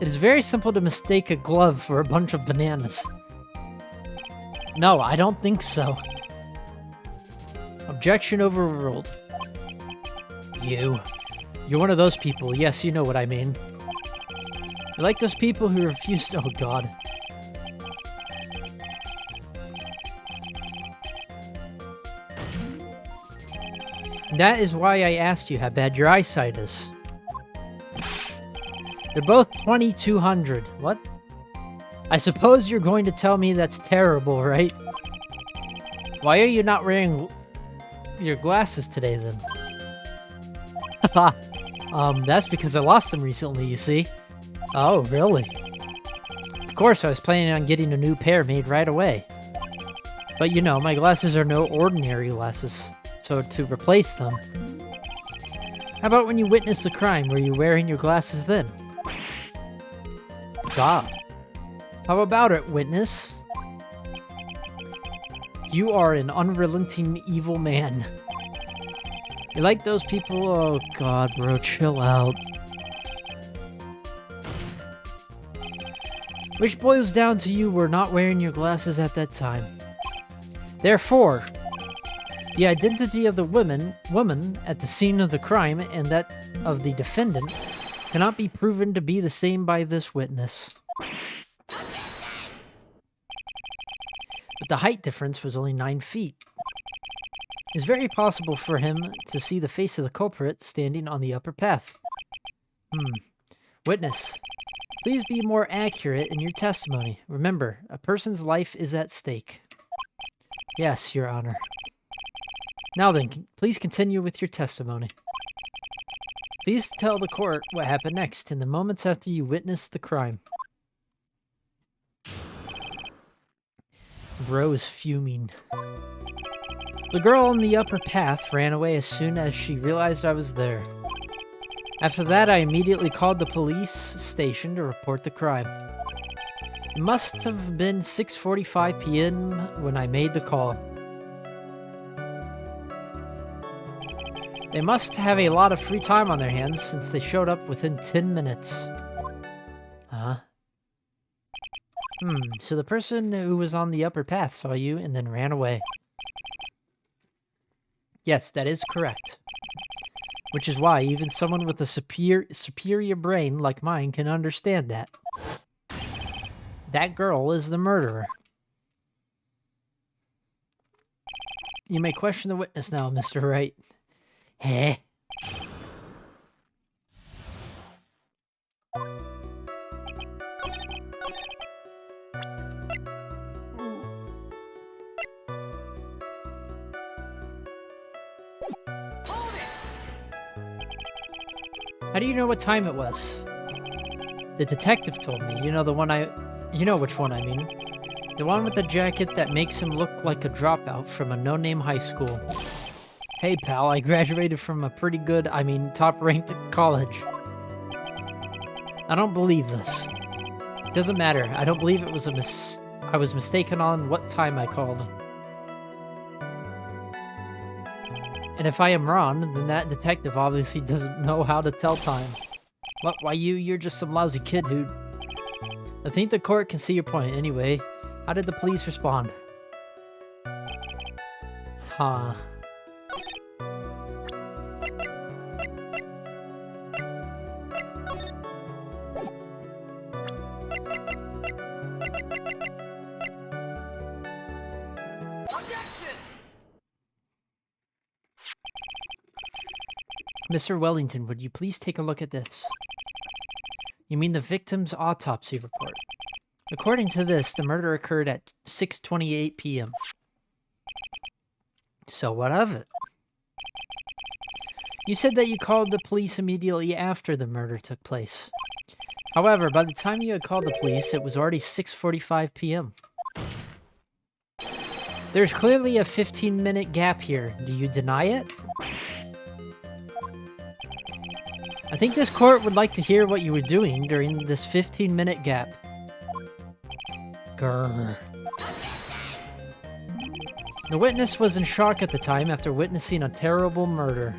A: It is very simple to mistake a glove for a bunch of bananas. No, I don't think so. Objection overruled. You're one of those people. Yes, you know what I mean. You're like those people who refuse to... Oh, God. That is why I asked you how bad your eyesight is. They're both 2200. What? I suppose you're going to tell me that's terrible, right? Why are you not wearing your glasses today, then? That's because I lost them recently, you see. Oh, really? Of course, I was planning on getting a new pair made right away. But you know, my glasses are no ordinary glasses. So to replace them... How about when you witnessed the crime, were you wearing your glasses then? God. How about it, witness? You are an unrelenting evil man. You like those people? Oh God, bro, chill out. Which boils down to you were not wearing your glasses at that time. Therefore, the identity of the woman at the scene of the crime and that of the defendant cannot be proven to be the same by this witness. But the height difference was only 9 feet. It's very possible for him to see the face of the culprit standing on the upper path. Witness, please be more accurate in your testimony. Remember, a person's life is at stake. Yes, Your Honor. Now then, please continue with your testimony. Please tell the court what happened next in the moments after you witnessed the crime. Bro is fuming. The girl on the upper path ran away as soon as she realized I was there. After that, I immediately called the police station to report the crime. It must have been 6:45 p.m. when I made the call. They must have a lot of free time on their hands since they showed up within 10 minutes. Huh? So the person who was on the upper path saw you and then ran away. Yes, that is correct. Which is why even someone with a superior brain like mine can understand that. That girl is the murderer. You may question the witness now, Mr. Wright. Heh? How do you know what time it was? The detective told me. You know the one you know which one I mean. The one with the jacket that makes him look like a dropout from a no-name high school. Hey, pal, I graduated from a pretty good, top-ranked college. I don't believe this. It doesn't matter. I don't believe it was I was mistaken on what time I called. And if I am wrong, then that detective obviously doesn't know how to tell time. What? Why you're just some lousy kid who... I think the court can see your point anyway. How did the police respond? Huh. Mr. Wellington, would you please take a look at this? You mean the victim's autopsy report? According to this, the murder occurred at 6:28 p.m. So what of it? You said that you called the police immediately after the murder took place. However, by the time you had called the police, it was already 6:45 p.m. There's clearly a 15-minute gap here. Do you deny it? I think this court would like to hear what you were doing during this 15-minute gap. Grr. The witness was in shock at the time after witnessing a terrible murder.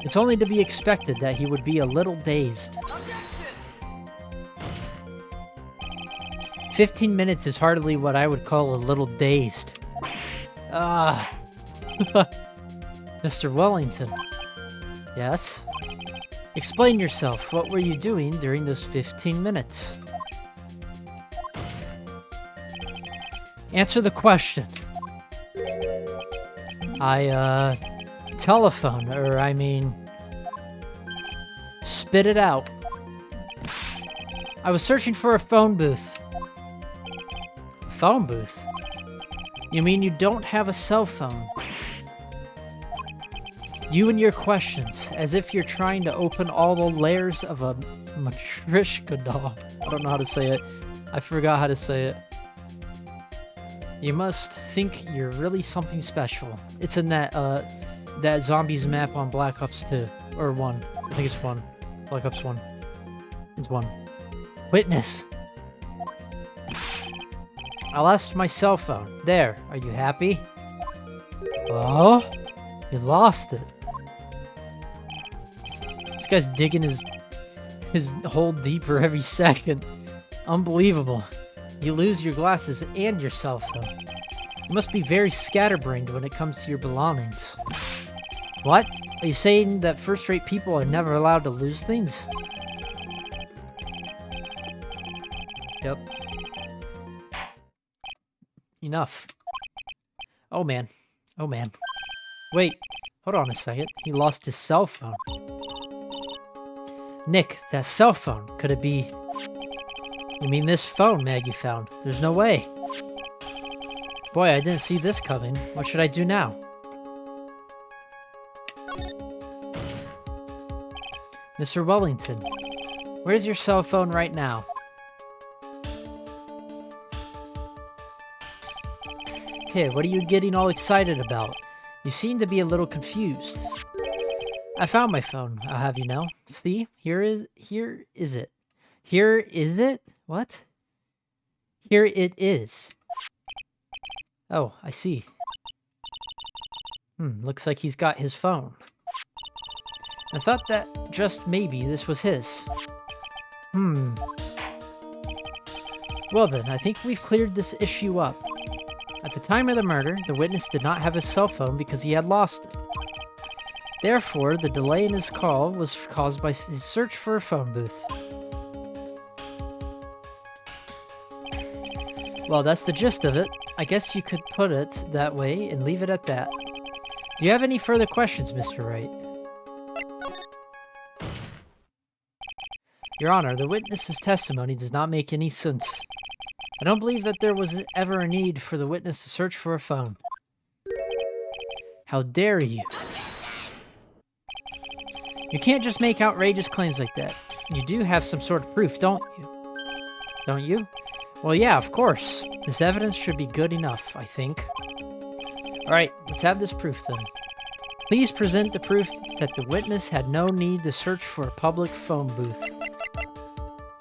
A: It's only to be expected that he would be a little dazed. 15 minutes is hardly what I would call a little dazed. Mr. Wellington. Yes? Explain yourself. What were you doing during those 15 minutes? Answer the question. Spit it out. I was searching for a phone booth. Phone booth? You mean you don't have a cell phone? You and your questions, as if you're trying to open all the layers of a matryoshka doll. I don't know how to say it. I forgot how to say it. You must think you're really something special. It's in that zombies map on Black Ops 2. Or 1. I think it's 1. Black Ops 1. It's 1. Witness! I lost my cell phone. There. Are you happy? Oh? You lost it. This guy's digging his hole deeper every second. Unbelievable. You lose your glasses and your cell phone. You must be very scatterbrained when it comes to your belongings. What? Are you saying that first-rate people are never allowed to lose things? Yep. Enough. Oh man. Oh man. Wait. Hold on a second. He lost his cell phone. Nick, that cell phone. Could it be... You mean this phone Maggie found? There's no way. Boy, I didn't see this coming. What should I do now? Mr. Wellington, where's your cell phone right now? Hey, what are you getting all excited about? You seem to be a little confused. I found my phone, I'll have you know. See? Here is it. Here is it? What? Here it is. Oh, I see. Looks like he's got his phone. I thought that just maybe this was his. Well then, I think we've cleared this issue up. At the time of the murder, the witness did not have his cell phone because he had lost it. Therefore, the delay in his call was caused by his search for a phone booth. Well, that's the gist of it. I guess you could put it that way and leave it at that. Do you have any further questions, Mr. Wright? Your Honor, the witness's testimony does not make any sense. I don't believe that there was ever a need for the witness to search for a phone. How dare you? You can't just make outrageous claims like that. You do have some sort of proof, don't you? Don't you? Well, yeah, of course. This evidence should be good enough, I think. Alright, let's have this proof then. Please present the proof that the witness had no need to search for a public phone booth.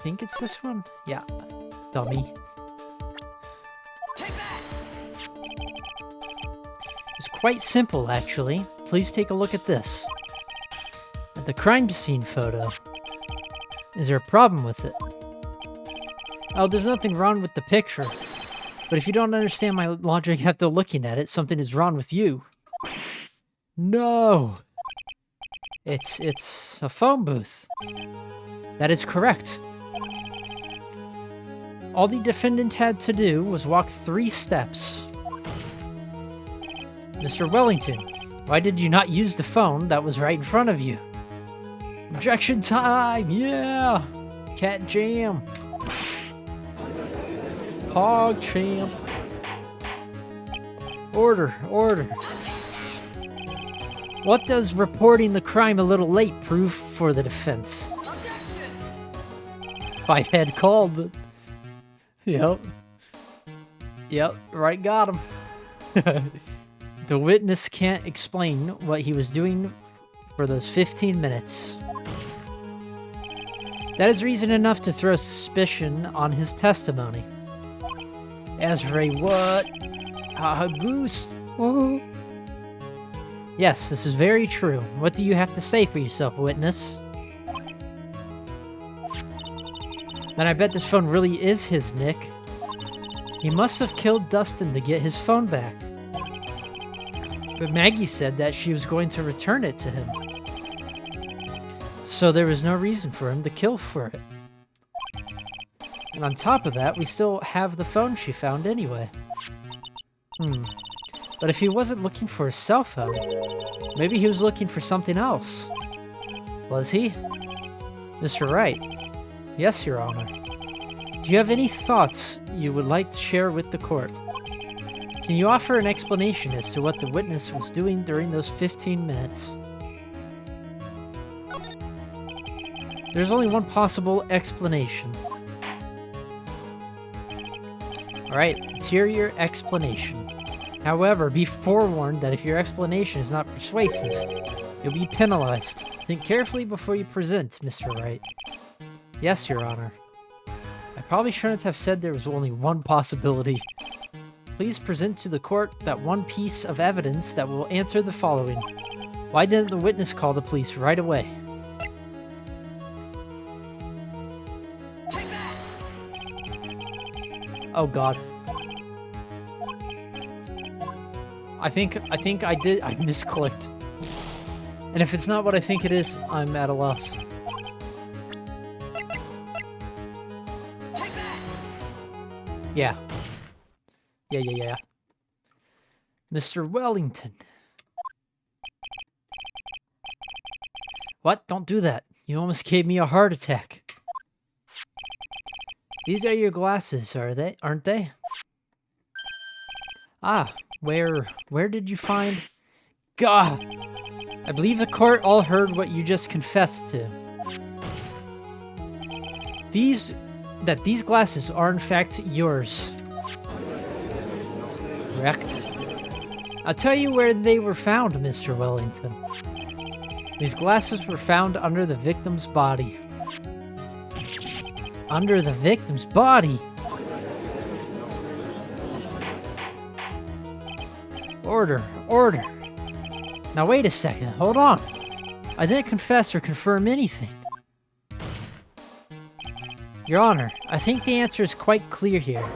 A: Think it's this one? Yeah. Dummy. It's quite simple, actually. Please take a look at this. At the crime scene photo. Is there a problem with it? Oh, there's nothing wrong with the picture. But if you don't understand my logic after looking at it, something is wrong with you. No! It's a phone booth. That is correct. All the defendant had to do was walk 3 steps. Mr. Wellington, why did you not use the phone that was right in front of you? Objection time! Yeah! Cat jam! Pog champ! Order, order. What does reporting the crime a little late prove for the defense? I had called. Yep. Yep, Wright got him. The witness can't explain what he was doing for those 15 minutes. That is reason enough to throw suspicion on his testimony. As for a what? A goose? Whoa. Yes, this is very true. What do you have to say for yourself, witness? Then I bet this phone really is his, Nick. He must have killed Dustin to get his phone back. But Maggie said that she was going to return it to him. So there was no reason for him to kill for it. And on top of that, we still have the phone she found anyway. But if he wasn't looking for a cell phone, maybe he was looking for something else. Was he? Mr. Wright? Yes, Your Honor. Do you have any thoughts you would like to share with the court? Can you offer an explanation as to what the witness was doing during those 15 minutes? There's only one possible explanation. Alright, let's hear your explanation. However, be forewarned that if your explanation is not persuasive, you'll be penalized. Think carefully before you present, Mr. Wright. Yes, Your Honor. I probably shouldn't have said there was only one possibility. Please present to the court that one piece of evidence that will answer the following. Why didn't the witness call the police right away? Oh god. I think I misclicked. And if it's not what I think it is, I'm at a loss. Yeah. Yeah. Mr. Wellington. What? Don't do that. You almost gave me a heart attack. These are your glasses, aren't they? Ah, where did you find... God! I believe the court all heard what you just confessed to. These glasses are in fact yours. Correct. I'll tell you where they were found, Mr. Wellington. These glasses were found under the victim's body. Under the victim's body? Order, order. Now wait a second, hold on. I didn't confess or confirm anything. Your Honor, I think the answer is quite clear here.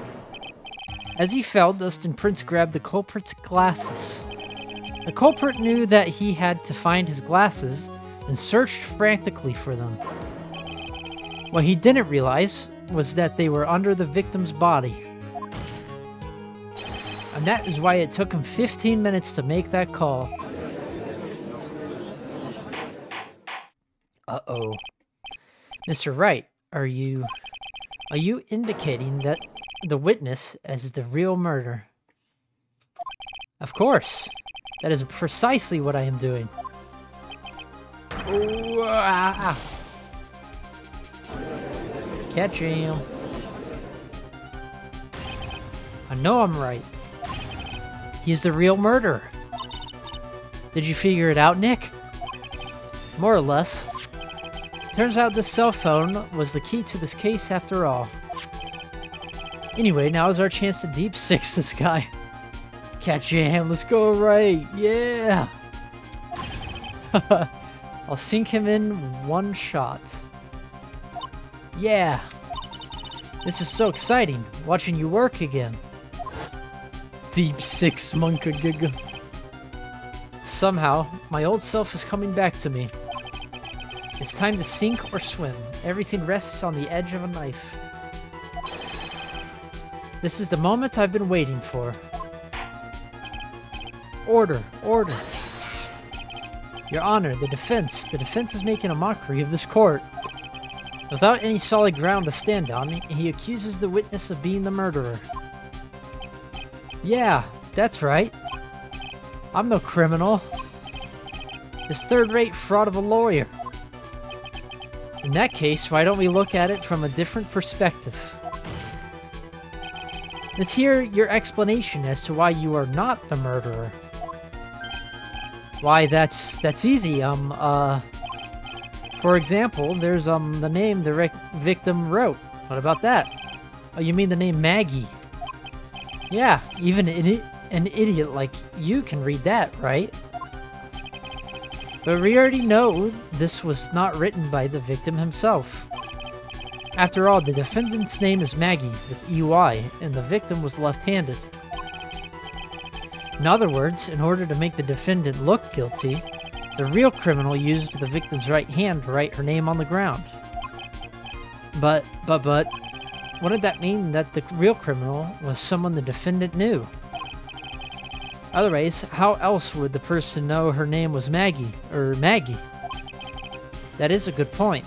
A: As he fell, Dustin Prince grabbed the culprit's glasses. The culprit knew that he had to find his glasses and searched frantically for them. What he didn't realize was that they were under the victim's body. And that is why it took him 15 minutes to make that call. Uh-oh. Mr. Wright, are you indicating that the witness is the real murderer? Of course. That is precisely what I am doing. Ooh, ah. Catch him. I know I'm right. He's the real murderer. Did you figure it out, Nick? More or less. Turns out this cell phone was the key to this case after all. Anyway, now is our chance to deep six this guy. Catch your hand, let's go, Wright. Yeah! I'll sink him in one shot. Yeah! This is so exciting, watching you work again. Deep six, monka-giga. Somehow, my old self is coming back to me. It's time to sink or swim. Everything rests on the edge of a knife. This is the moment I've been waiting for. Order, order. Your Honor, the defense is making a mockery of this court. Without any solid ground to stand on, he accuses the witness of being the murderer. Yeah, that's right. I'm no criminal. This third-rate fraud of a lawyer. In that case, why don't we look at it from a different perspective? Let's hear your explanation as to why you are not the murderer. Why, that's easy. For example, there's the name the victim wrote. What about that? Oh, you mean the name Maggie? Yeah, even an idiot like you can read that, right? But we already know this was not written by the victim himself. After all, the defendant's name is Maggie with EY, and the victim was left-handed. In other words, in order to make the defendant look guilty, the real criminal used the victim's right hand to write her name on the ground. But, wouldn't that mean that the real criminal was someone the defendant knew? Otherwise, how else would the person know her name was Maggie, or Maggie? That is a good point.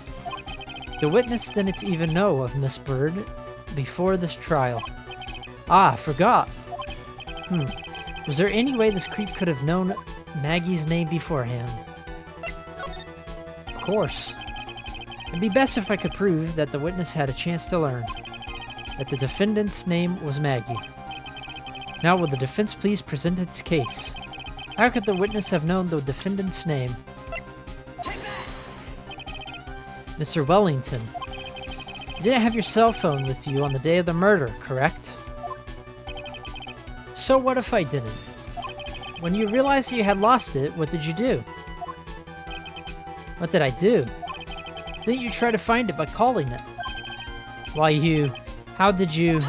A: The witness didn't even know of Miss Bird before this trial. Ah, forgot. Was there any way this creep could have known Maggie's name beforehand? Of course. It'd be best if I could prove that the witness had a chance to learn that the defendant's name was Maggie. Now will the defense please present its case? How could the witness have known the defendant's name? Mr. Wellington, you didn't have your cell phone with you on the day of the murder, correct? So what if I didn't? When you realized you had lost it, what did you do? What did I do? Didn't you try to find it by calling it? How did you...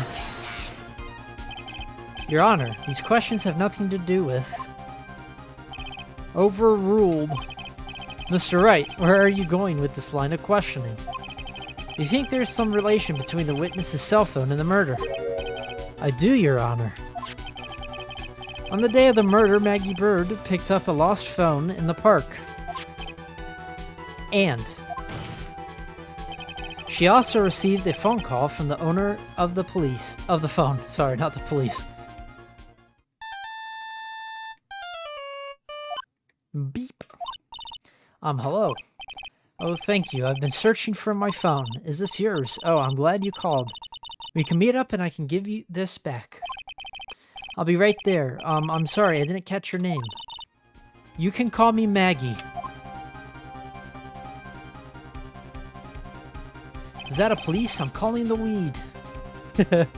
A: Your Honor, these questions have nothing to do with... Overruled. Mr. Wright, where are you going with this line of questioning? Do you think there's some relation between the witness's cell phone and the murder? I do, Your Honor. On the day of the murder, Maggie Bird picked up a lost phone in the park. And she also received a phone call from the owner of the phone. Sorry, not the police. Beep. Hello. Oh, thank you. I've been searching for my phone. Is this yours? Oh, I'm glad you called. We can meet up and I can give you this back. I'll be right there. I'm sorry, I didn't catch your name. You can call me Maggie. Is that a police? I'm calling the weed. That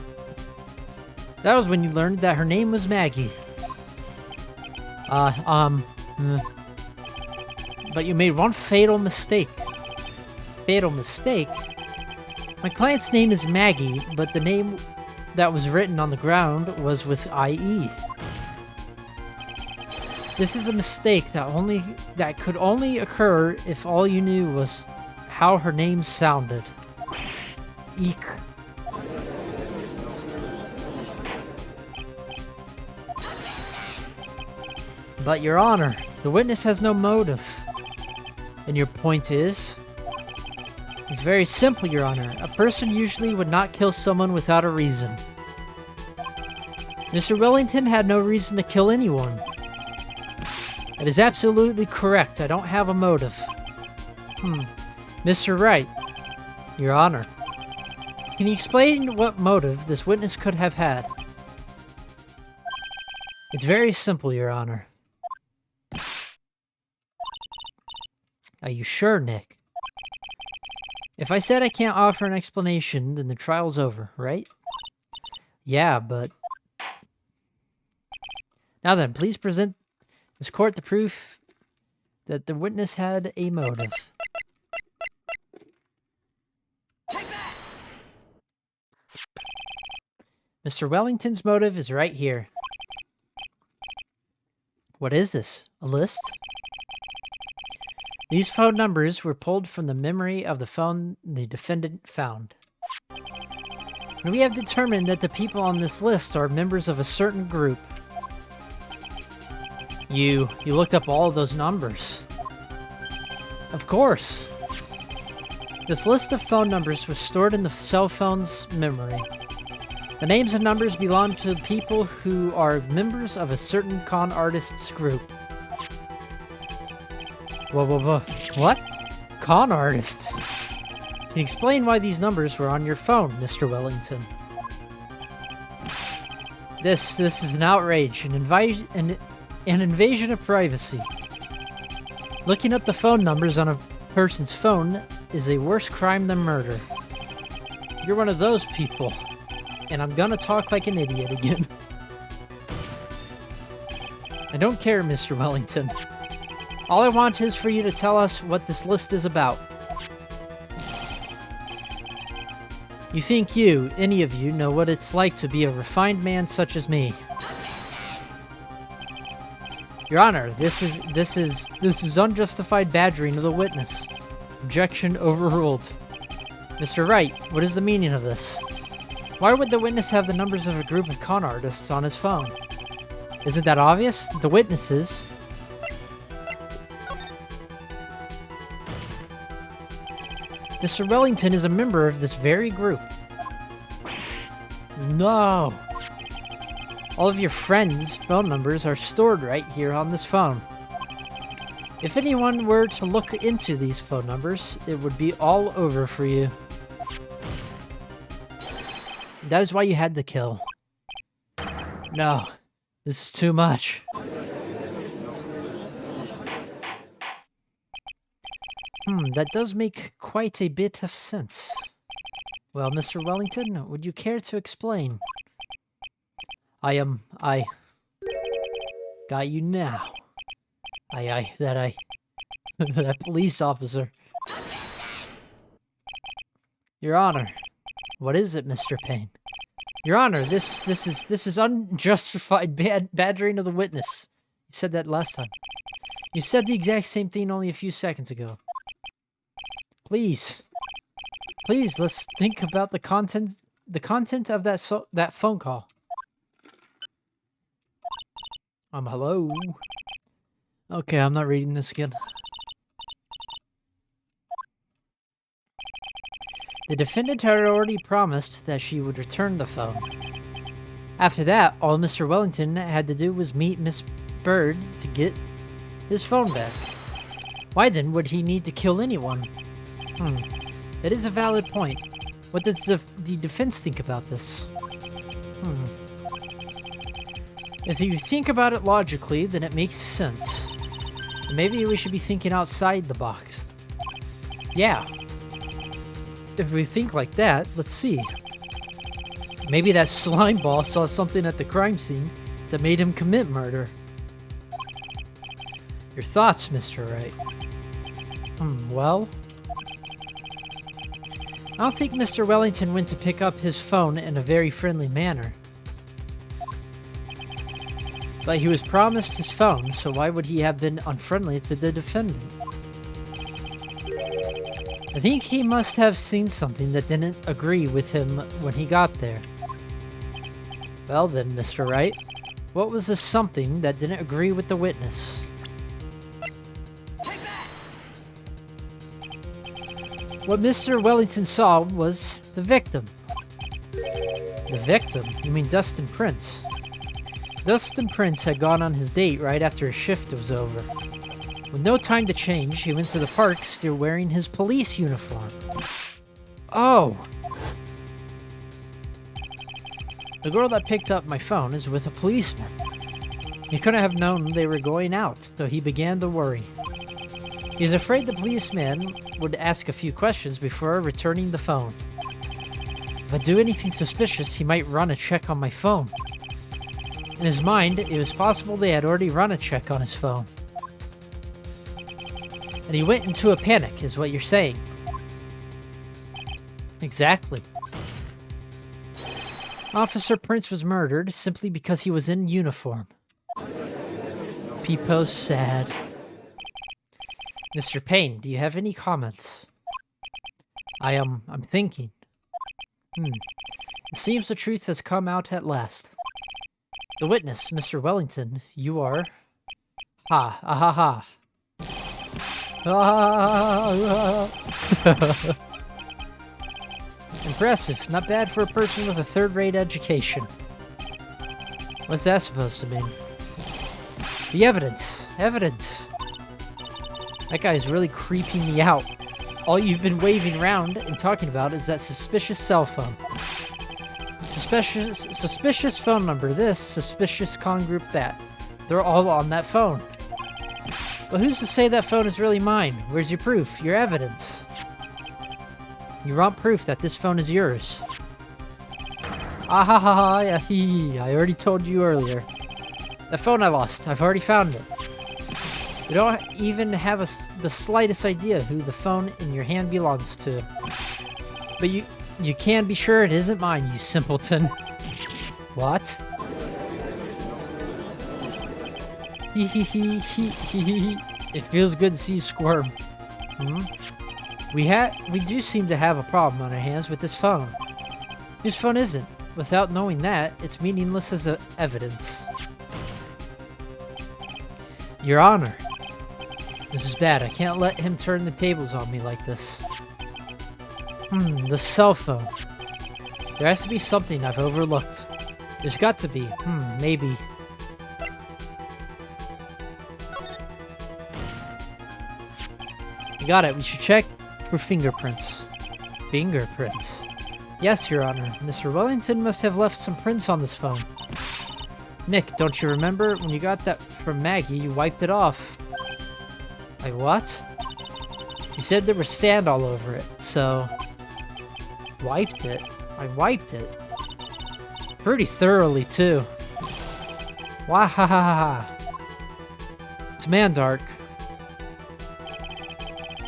A: was when you learned that her name was Maggie. But you made one fatal mistake. Fatal mistake? My client's name is Maggie, but the name that was written on the ground was with IE. This is a mistake that could only occur if all you knew was how her name sounded. Eek. But Your Honor, the witness has no motive. And your point is? It's very simple, Your Honor. A person usually would not kill someone without a reason. Mr. Wellington had no reason to kill anyone. That is absolutely correct. I don't have a motive. Mr. Wright, Your Honor. Can you explain what motive this witness could have had? It's very simple, Your Honor. Are you sure, Nick? If I said I can't offer an explanation, then the trial's over, right? Yeah, but... Now then, please present this court the proof that the witness had a motive. Mr. Wellington's motive is right here. What is this? A list? These phone numbers were pulled from the memory of the phone the defendant found. And we have determined that the people on this list are members of a certain group. You looked up all of those numbers. Of course. This list of phone numbers was stored in the cell phone's memory. The names and numbers belong to people who are members of a certain con artists group. Whoa. What? Con artists? Can you explain why these numbers were on your phone, Mr. Wellington? This is an outrage, an invasion of privacy. Looking up the phone numbers on a person's phone is a worse crime than murder. You're one of those people, and I'm gonna talk like an idiot again. I don't care, Mr. Wellington. All I want is for you to tell us what this list is about. You think any of you, know what it's like to be a refined man such as me. Your Honor, this is unjustified badgering of the witness. Objection overruled. Mr. Wright, what is the meaning of this? Why would the witness have the numbers of a group of con artists on his phone? Isn't that obvious? The witnesses... Mr. Wellington is a member of this very group. No! All of your friends' phone numbers are stored right here on this phone. If anyone were to look into these phone numbers, it would be all over for you. That is why you had to kill. No, this is too much. That does make quite a bit of sense. Well, Mr. Wellington, would you care to explain? I got you now. That police officer. Your Honor, what is it, Mr. Payne? Your Honor, this is unjustified badgering of the witness. You said that last time. You said the exact same thing only a few seconds ago. Please, let's think about the content of that phone call. Hello? Okay, I'm not reading this again. The defendant had already promised that she would return the phone. After that, all Mr. Wellington had to do was meet Miss Bird to get his phone back. Why then would he need to kill anyone? That is a valid point. What does the defense think about this? If you think about it logically, then it makes sense. Maybe we should be thinking outside the box. Yeah. If we think like that, let's see. Maybe that slime ball saw something at the crime scene that made him commit murder. Your thoughts, Mr. Wright? Well... I don't think Mr. Wellington went to pick up his phone in a very friendly manner. But he was promised his phone, so why would he have been unfriendly to the defendant? I think he must have seen something that didn't agree with him when he got there. Well then, Mr. Wright, what was the something that didn't agree with the witness? What Mr. Wellington saw was the victim. The victim? You mean Dustin Prince? Dustin Prince had gone on his date right after his shift was over. With no time to change, he went to the park still wearing his police uniform. Oh! The girl that picked up my phone is with a policeman. He couldn't have known they were going out, so he began to worry. He was afraid the policeman would ask a few questions before returning the phone. If I do anything suspicious, he might run a check on my phone. In his mind, it was possible they had already run a check on his phone. And he went into a panic, is what you're saying. Exactly. Officer Prince was murdered simply because he was in uniform. Peepo's sad. Mr. Payne, do you have any comments? I'm thinking. It seems the truth has come out at last. The witness, Mr. Wellington, you are... Ha, ah, ha, ha. Impressive. Not bad for a person with a third-rate education. What's that supposed to mean? The evidence. Evidence. That guy is really creeping me out. All you've been waving around and talking about is that suspicious cell phone. Suspicious phone number this, suspicious con group that. They're all on that phone. But who's to say that phone is really mine? Where's your proof? Your evidence? You want proof that this phone is yours. Ah ha ha ha, yeah, hee. I already told you earlier. The phone I lost, I've already found it. You don't even have the slightest idea who the phone in your hand belongs to. But you can be sure it isn't mine, you simpleton. What? Hee hee hee hee hee hee. It feels good to see you squirm. We do seem to have a problem on our hands with this phone. Whose phone isn't? Without knowing that, it's meaningless as evidence. Your Honor. This is bad. I can't let him turn the tables on me like this. The cell phone. There has to be something I've overlooked. There's got to be. Maybe. You got it. We should check for fingerprints. Fingerprints? Yes, Your Honor. Mr. Wellington must have left some prints on this phone. Nick, don't you remember? When you got that from Maggie, you wiped it off. Like what? You said there was sand all over it, so... Wiped it? I wiped it. Pretty thoroughly, too. Wahahaha. It's Mandark.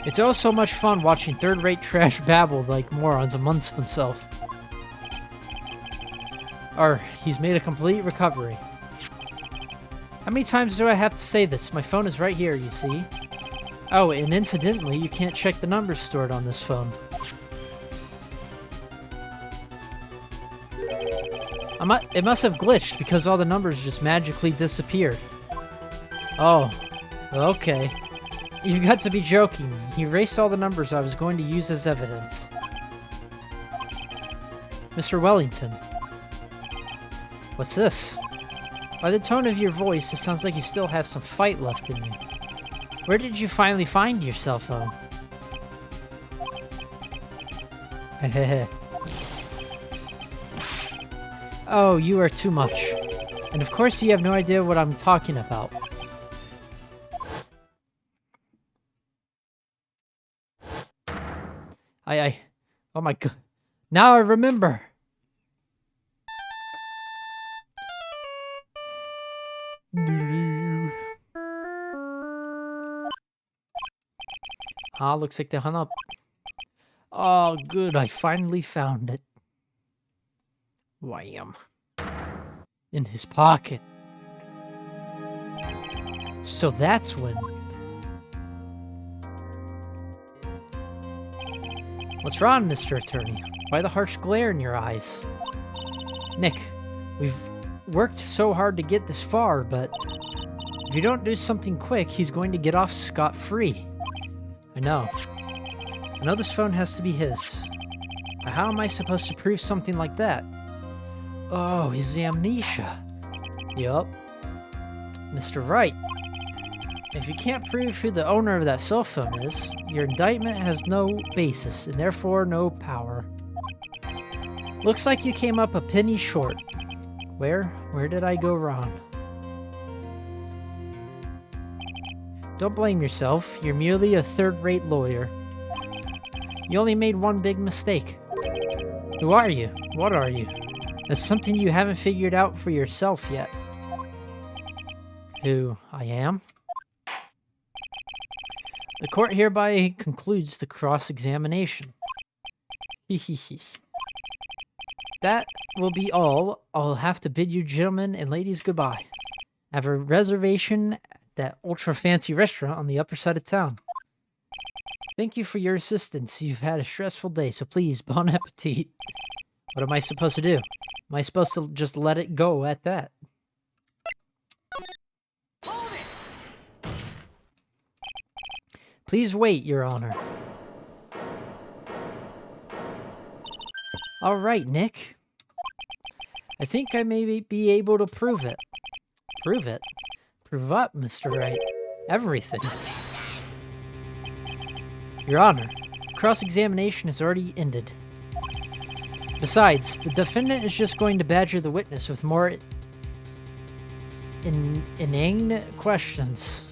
A: It's oh so much fun watching third-rate trash babble like morons amongst themselves. He's made a complete recovery. How many times do I have to say this? My phone is right here, you see. Oh, and incidentally, you can't check the numbers stored on this phone. It must have glitched because all the numbers just magically disappeared. Oh, okay. You've got to be joking. He erased all the numbers I was going to use as evidence. Mr. Wellington. What's this? By the tone of your voice, it sounds like you still have some fight left in you. Where did you finally find your cell phone? Hehehe. Oh, you are too much. And of course you have no idea what I'm talking about. Oh my god. Now I remember. Looks like they hung up. Oh, good. I finally found it. Wham. In his pocket. So that's when... What's wrong, Mr. Attorney? Why the harsh glare in your eyes? Nick, we've worked so hard to get this far, but if you don't do something quick, he's going to get off scot-free. I know this phone has to be his. But how am I supposed to prove something like that? Oh, his amnesia. Yup. Mr. Wright. If you can't prove who the owner of that cell phone is, your indictment has no basis, and therefore no power. Looks like you came up a penny short. Where did I go wrong? Don't blame yourself. You're merely a third-rate lawyer. You only made one big mistake. Who are you? What are you? That's something you haven't figured out for yourself yet. Who I am? The court hereby concludes the cross-examination. That will be all. I'll have to bid you gentlemen and ladies goodbye. I have a reservation at that ultra-fancy restaurant on the upper side of town. Thank you for your assistance. You've had a stressful day, so please, bon appetit. What am I supposed to do? Am I supposed to just let it go at that? Please wait, Your Honor. All right, Nick. I think I may be able to prove it. Prove it? Prove what, Mr. Wright? Everything. Your Honor, cross-examination has already ended. Besides, the defendant is just going to badger the witness with more inane questions.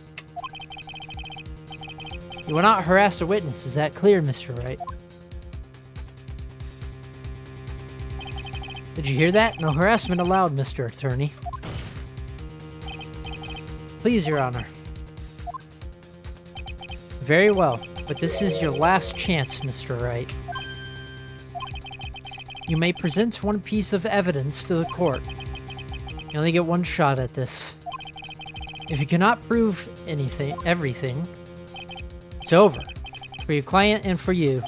A: You will not harass a witness, is that clear, Mr. Wright? Did you hear that? No harassment allowed, Mr. Attorney. Please, Your Honor. Very well, but this is your last chance, Mr. Wright. You may present one piece of evidence to the court. You only get one shot at this. If you cannot prove everything, it's over. For your client and for you.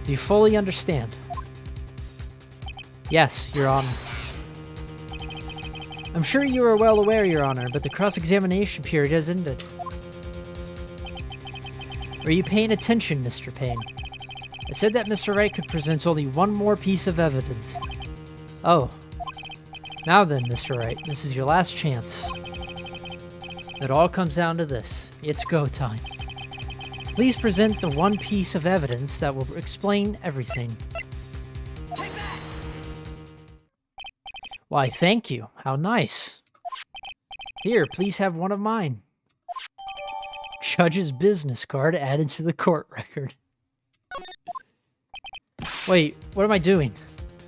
A: Do you fully understand? Yes, Your Honor. I'm sure you are well aware, Your Honor, but the cross-examination period has ended. Are you paying attention, Mr. Payne? I said that Mr. Wright could present only one more piece of evidence. Oh. Now then, Mr. Wright, this is your last chance. It all comes down to this. It's go time. Please present the one piece of evidence that will explain everything. Why, thank you. How nice. Here, please have one of mine. Judge's business card added to the court record. Wait, what am I doing?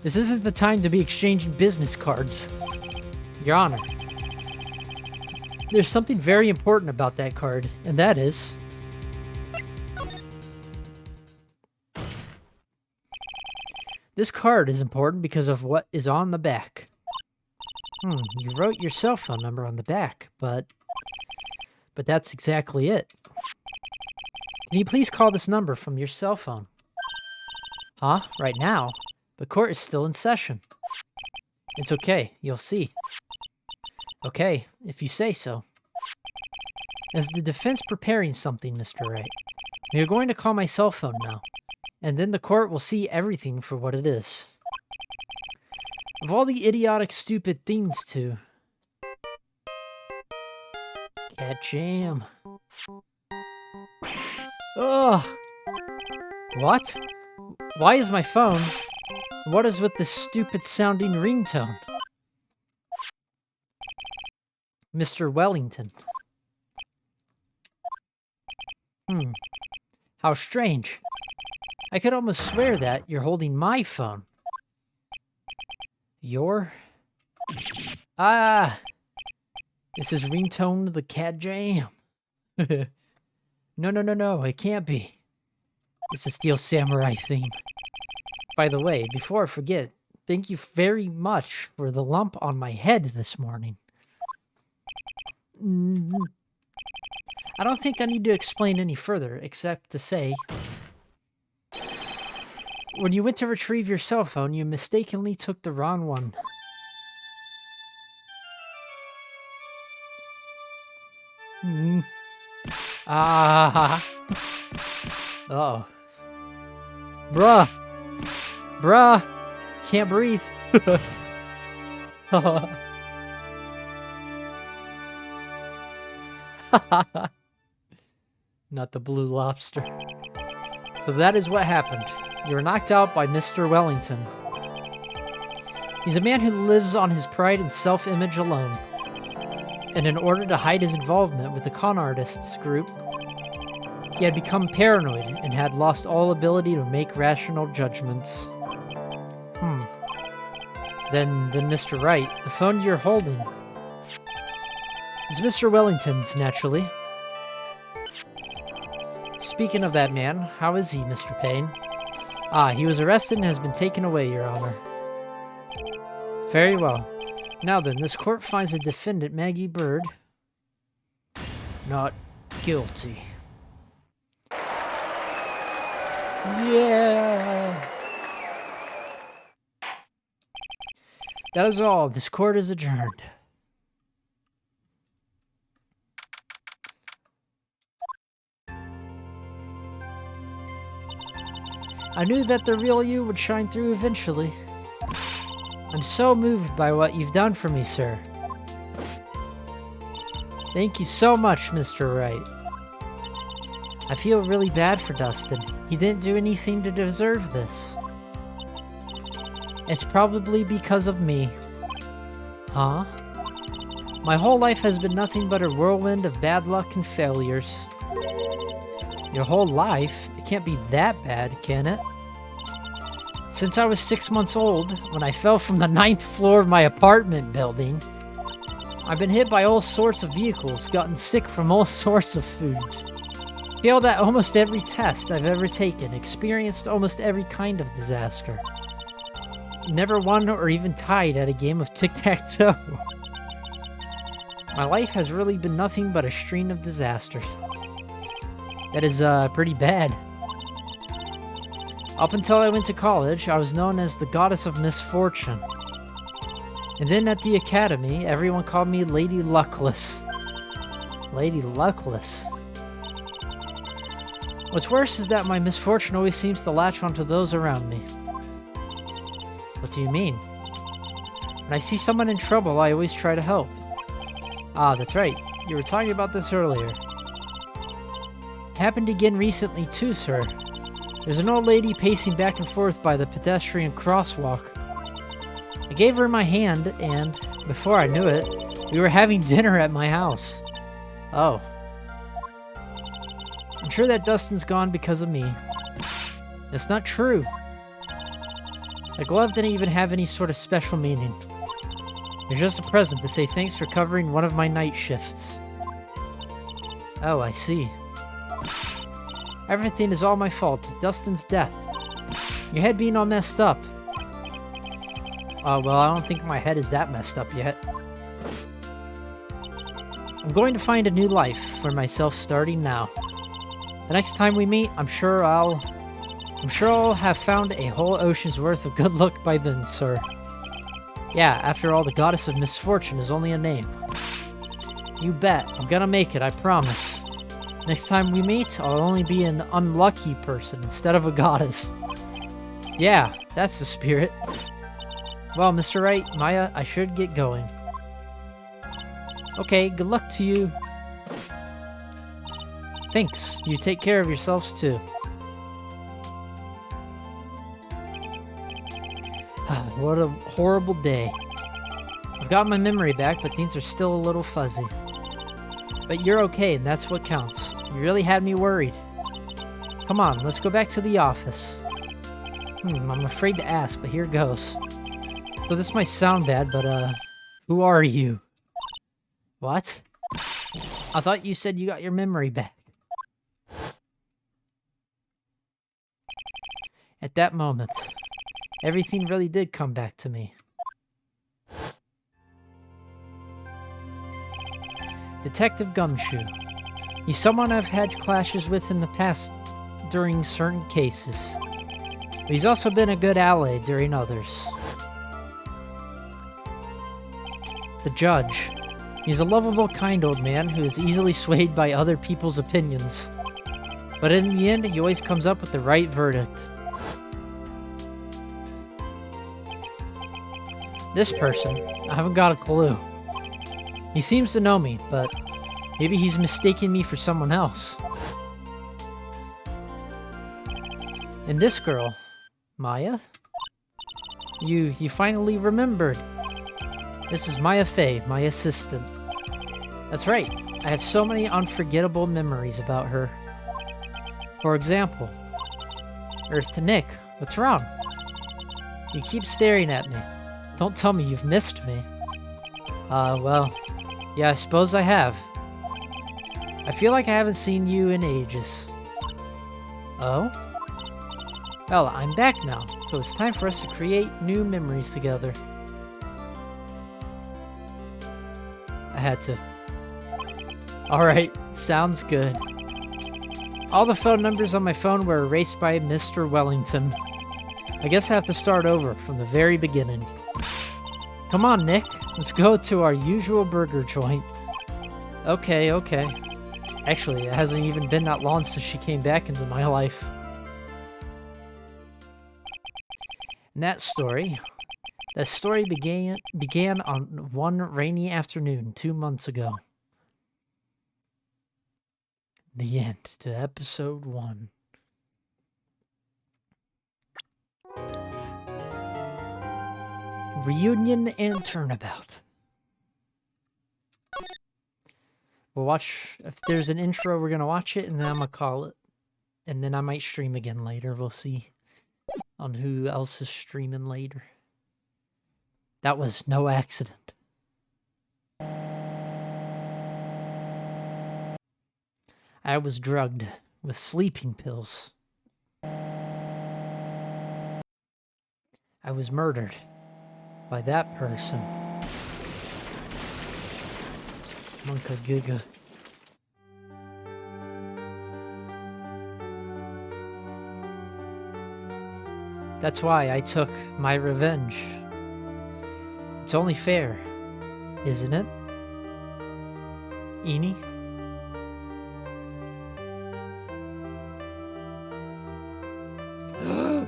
A: This isn't the time to be exchanging business cards. Your Honor. There's something very important about that card, and that is... This card is important because of what is on the back. You wrote your cell phone number on the back, but that's exactly it. Can you please call this number from your cell phone? Huh? Right now? The court is still in session. It's okay. You'll see. Okay, if you say so. As the defense preparing something, Mr. Wright, we are going to call my cell phone now, and then the court will see everything for what it is. Of all the idiotic, stupid things to... Cat jam. Ugh! What? Why is my phone... What is with this stupid-sounding ringtone? Mr. Wellington. How strange. I could almost swear that you're holding my phone. Your? Ah! This is ringtone the cat jam. No, it can't be. It's the Steel Samurai theme. By the way, before I forget, thank you very much for the lump on my head this morning. I don't think I need to explain any further, except to say... When you went to retrieve your cell phone, you mistakenly took the wrong one. Uh-oh. Bruh! Can't breathe. Not the Blue Lobster. So that is what happened. You were knocked out by Mr. Wellington. He's a man who lives on his pride and self-image alone. and in order to hide his involvement with the con artists group, he had become paranoid and had lost all ability to make rational judgments. Then Mr. Wright, the phone you're holding is Mr. Wellington's, naturally. Speaking of that man, how is he, Mr. Payne? Ah, he was arrested and has been taken away, Your Honor. Very well. Now then, this court finds the defendant, Maggie Bird, not guilty. Yeah! That is all. This court is adjourned. I knew that the real you would shine through eventually. I'm so moved by what you've done for me, sir. Thank you so much, Mr. Wright. I feel really bad for Dustin. He didn't do anything to deserve this. It's probably because of me. Huh? My whole life has been nothing but a whirlwind of bad luck and failures. Your whole life? It can't be that bad, can it? Since I was 6 months old, when I fell from the 9th floor of my apartment building, I've been hit by all sorts of vehicles, gotten sick from all sorts of foods, failed at almost every test I've ever taken, experienced almost every kind of disaster. Never won or even tied at a game of tic-tac-toe. My life has really been nothing but a string of disasters. That is, pretty bad. Up until I went to college, I was known as the Goddess of Misfortune. And then at the academy, everyone called me Lady Luckless. Lady Luckless. What's worse is that my misfortune always seems to latch onto those around me. What do you mean? When I see someone in trouble, I always try to help. Ah, that's right. You were talking about this earlier. It happened again recently too, sir. There's an old lady pacing back and forth by the pedestrian crosswalk. I gave her my hand, and before I knew it, we were having dinner at my house. Oh. I'm sure that Dustin's gone because of me. That's not true. The glove didn't even have any sort of special meaning. It's just a present to say thanks for covering one of my night shifts. Oh, I see. Everything is all my fault. Dustin's death. Your head being all messed up. Well, I don't think my head is that messed up yet. I'm going to find a new life for myself starting now. The next time we meet, I'm sure I'll have found a whole ocean's worth of good luck by then, sir. Yeah, after all, the Goddess of Misfortune is only a name. You bet. I'm gonna make it, I promise. Next time we meet, I'll only be an unlucky person instead of a goddess. Yeah, that's the spirit. Well, Mr. Wright, Maya, I should get going. Okay, good luck to you. Thanks. You take care of yourselves, too. What a horrible day. I've got my memory back, but things are still a little fuzzy. But you're okay, and that's what counts. You really had me worried. Come on, let's go back to the office. I'm afraid to ask, but here goes. So this might sound bad, but, who are you? What? I thought you said you got your memory back. At that moment, everything really did come back to me. Detective Gumshoe. He's someone I've had clashes with in the past during certain cases. But he's also been a good ally during others. The judge. He's a lovable, kind old man who is easily swayed by other people's opinions. But in the end, he always comes up with the right verdict. This person, I haven't got a clue. He seems to know me, but maybe he's mistaken me for someone else. And this girl, Maya? You finally remembered. This is Maya Fey, my assistant. That's right. I have so many unforgettable memories about her. For example, Earth to Nick. What's wrong? You keep staring at me. Don't tell me you've missed me. Well, yeah, I suppose I have. I feel like I haven't seen you in ages. Oh? Well, I'm back now, so it's time for us to create new memories together. I had to. Alright, sounds good. All the phone numbers on my phone were erased by Mr. Wellington. I guess I have to start over from the very beginning. Come on, Nick. Let's go to our usual burger joint. Okay. Actually, it hasn't even been that long since she came back into my life. And that story began on one rainy afternoon 2 months ago. The end to episode 1. Reunion and Turnabout. We'll watch, if there's an intro, we're going to watch it, and then I'm going to call it. And then I might stream again later. We'll see on who else is streaming later. That was no accident. I was drugged with sleeping pills. I was murdered by that person. Monka Giga. That's why I took my revenge. It's only fair, isn't it? Eenie?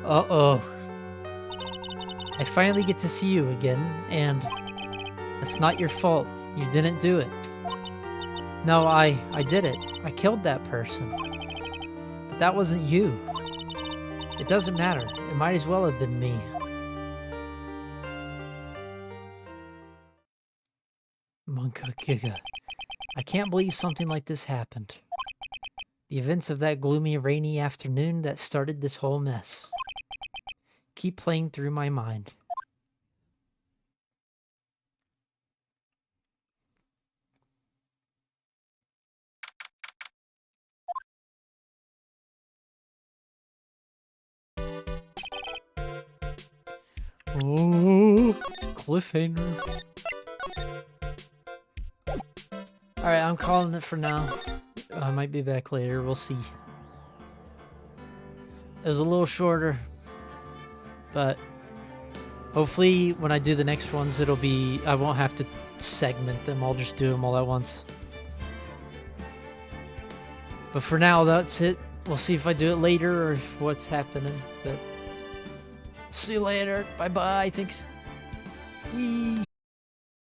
A: Uh-oh. I finally get to see you again, and it's not your fault. You didn't do it. No, I did it. I killed that person. But that wasn't you. It doesn't matter. It might as well have been me. Monka Giga. I can't believe something like this happened. The events of that gloomy, rainy afternoon that started this whole mess keep playing through my mind. Oh, cliffhanger. Alright, I'm calling it for now. I might be back later, we'll see. It was a little shorter, but hopefully when I do the next ones, it'll be, I won't have to segment them, I'll just do them all at once. But for now, that's it. We'll see if I do it later or what's happening, but see you later. Bye-bye, thanks. Whee!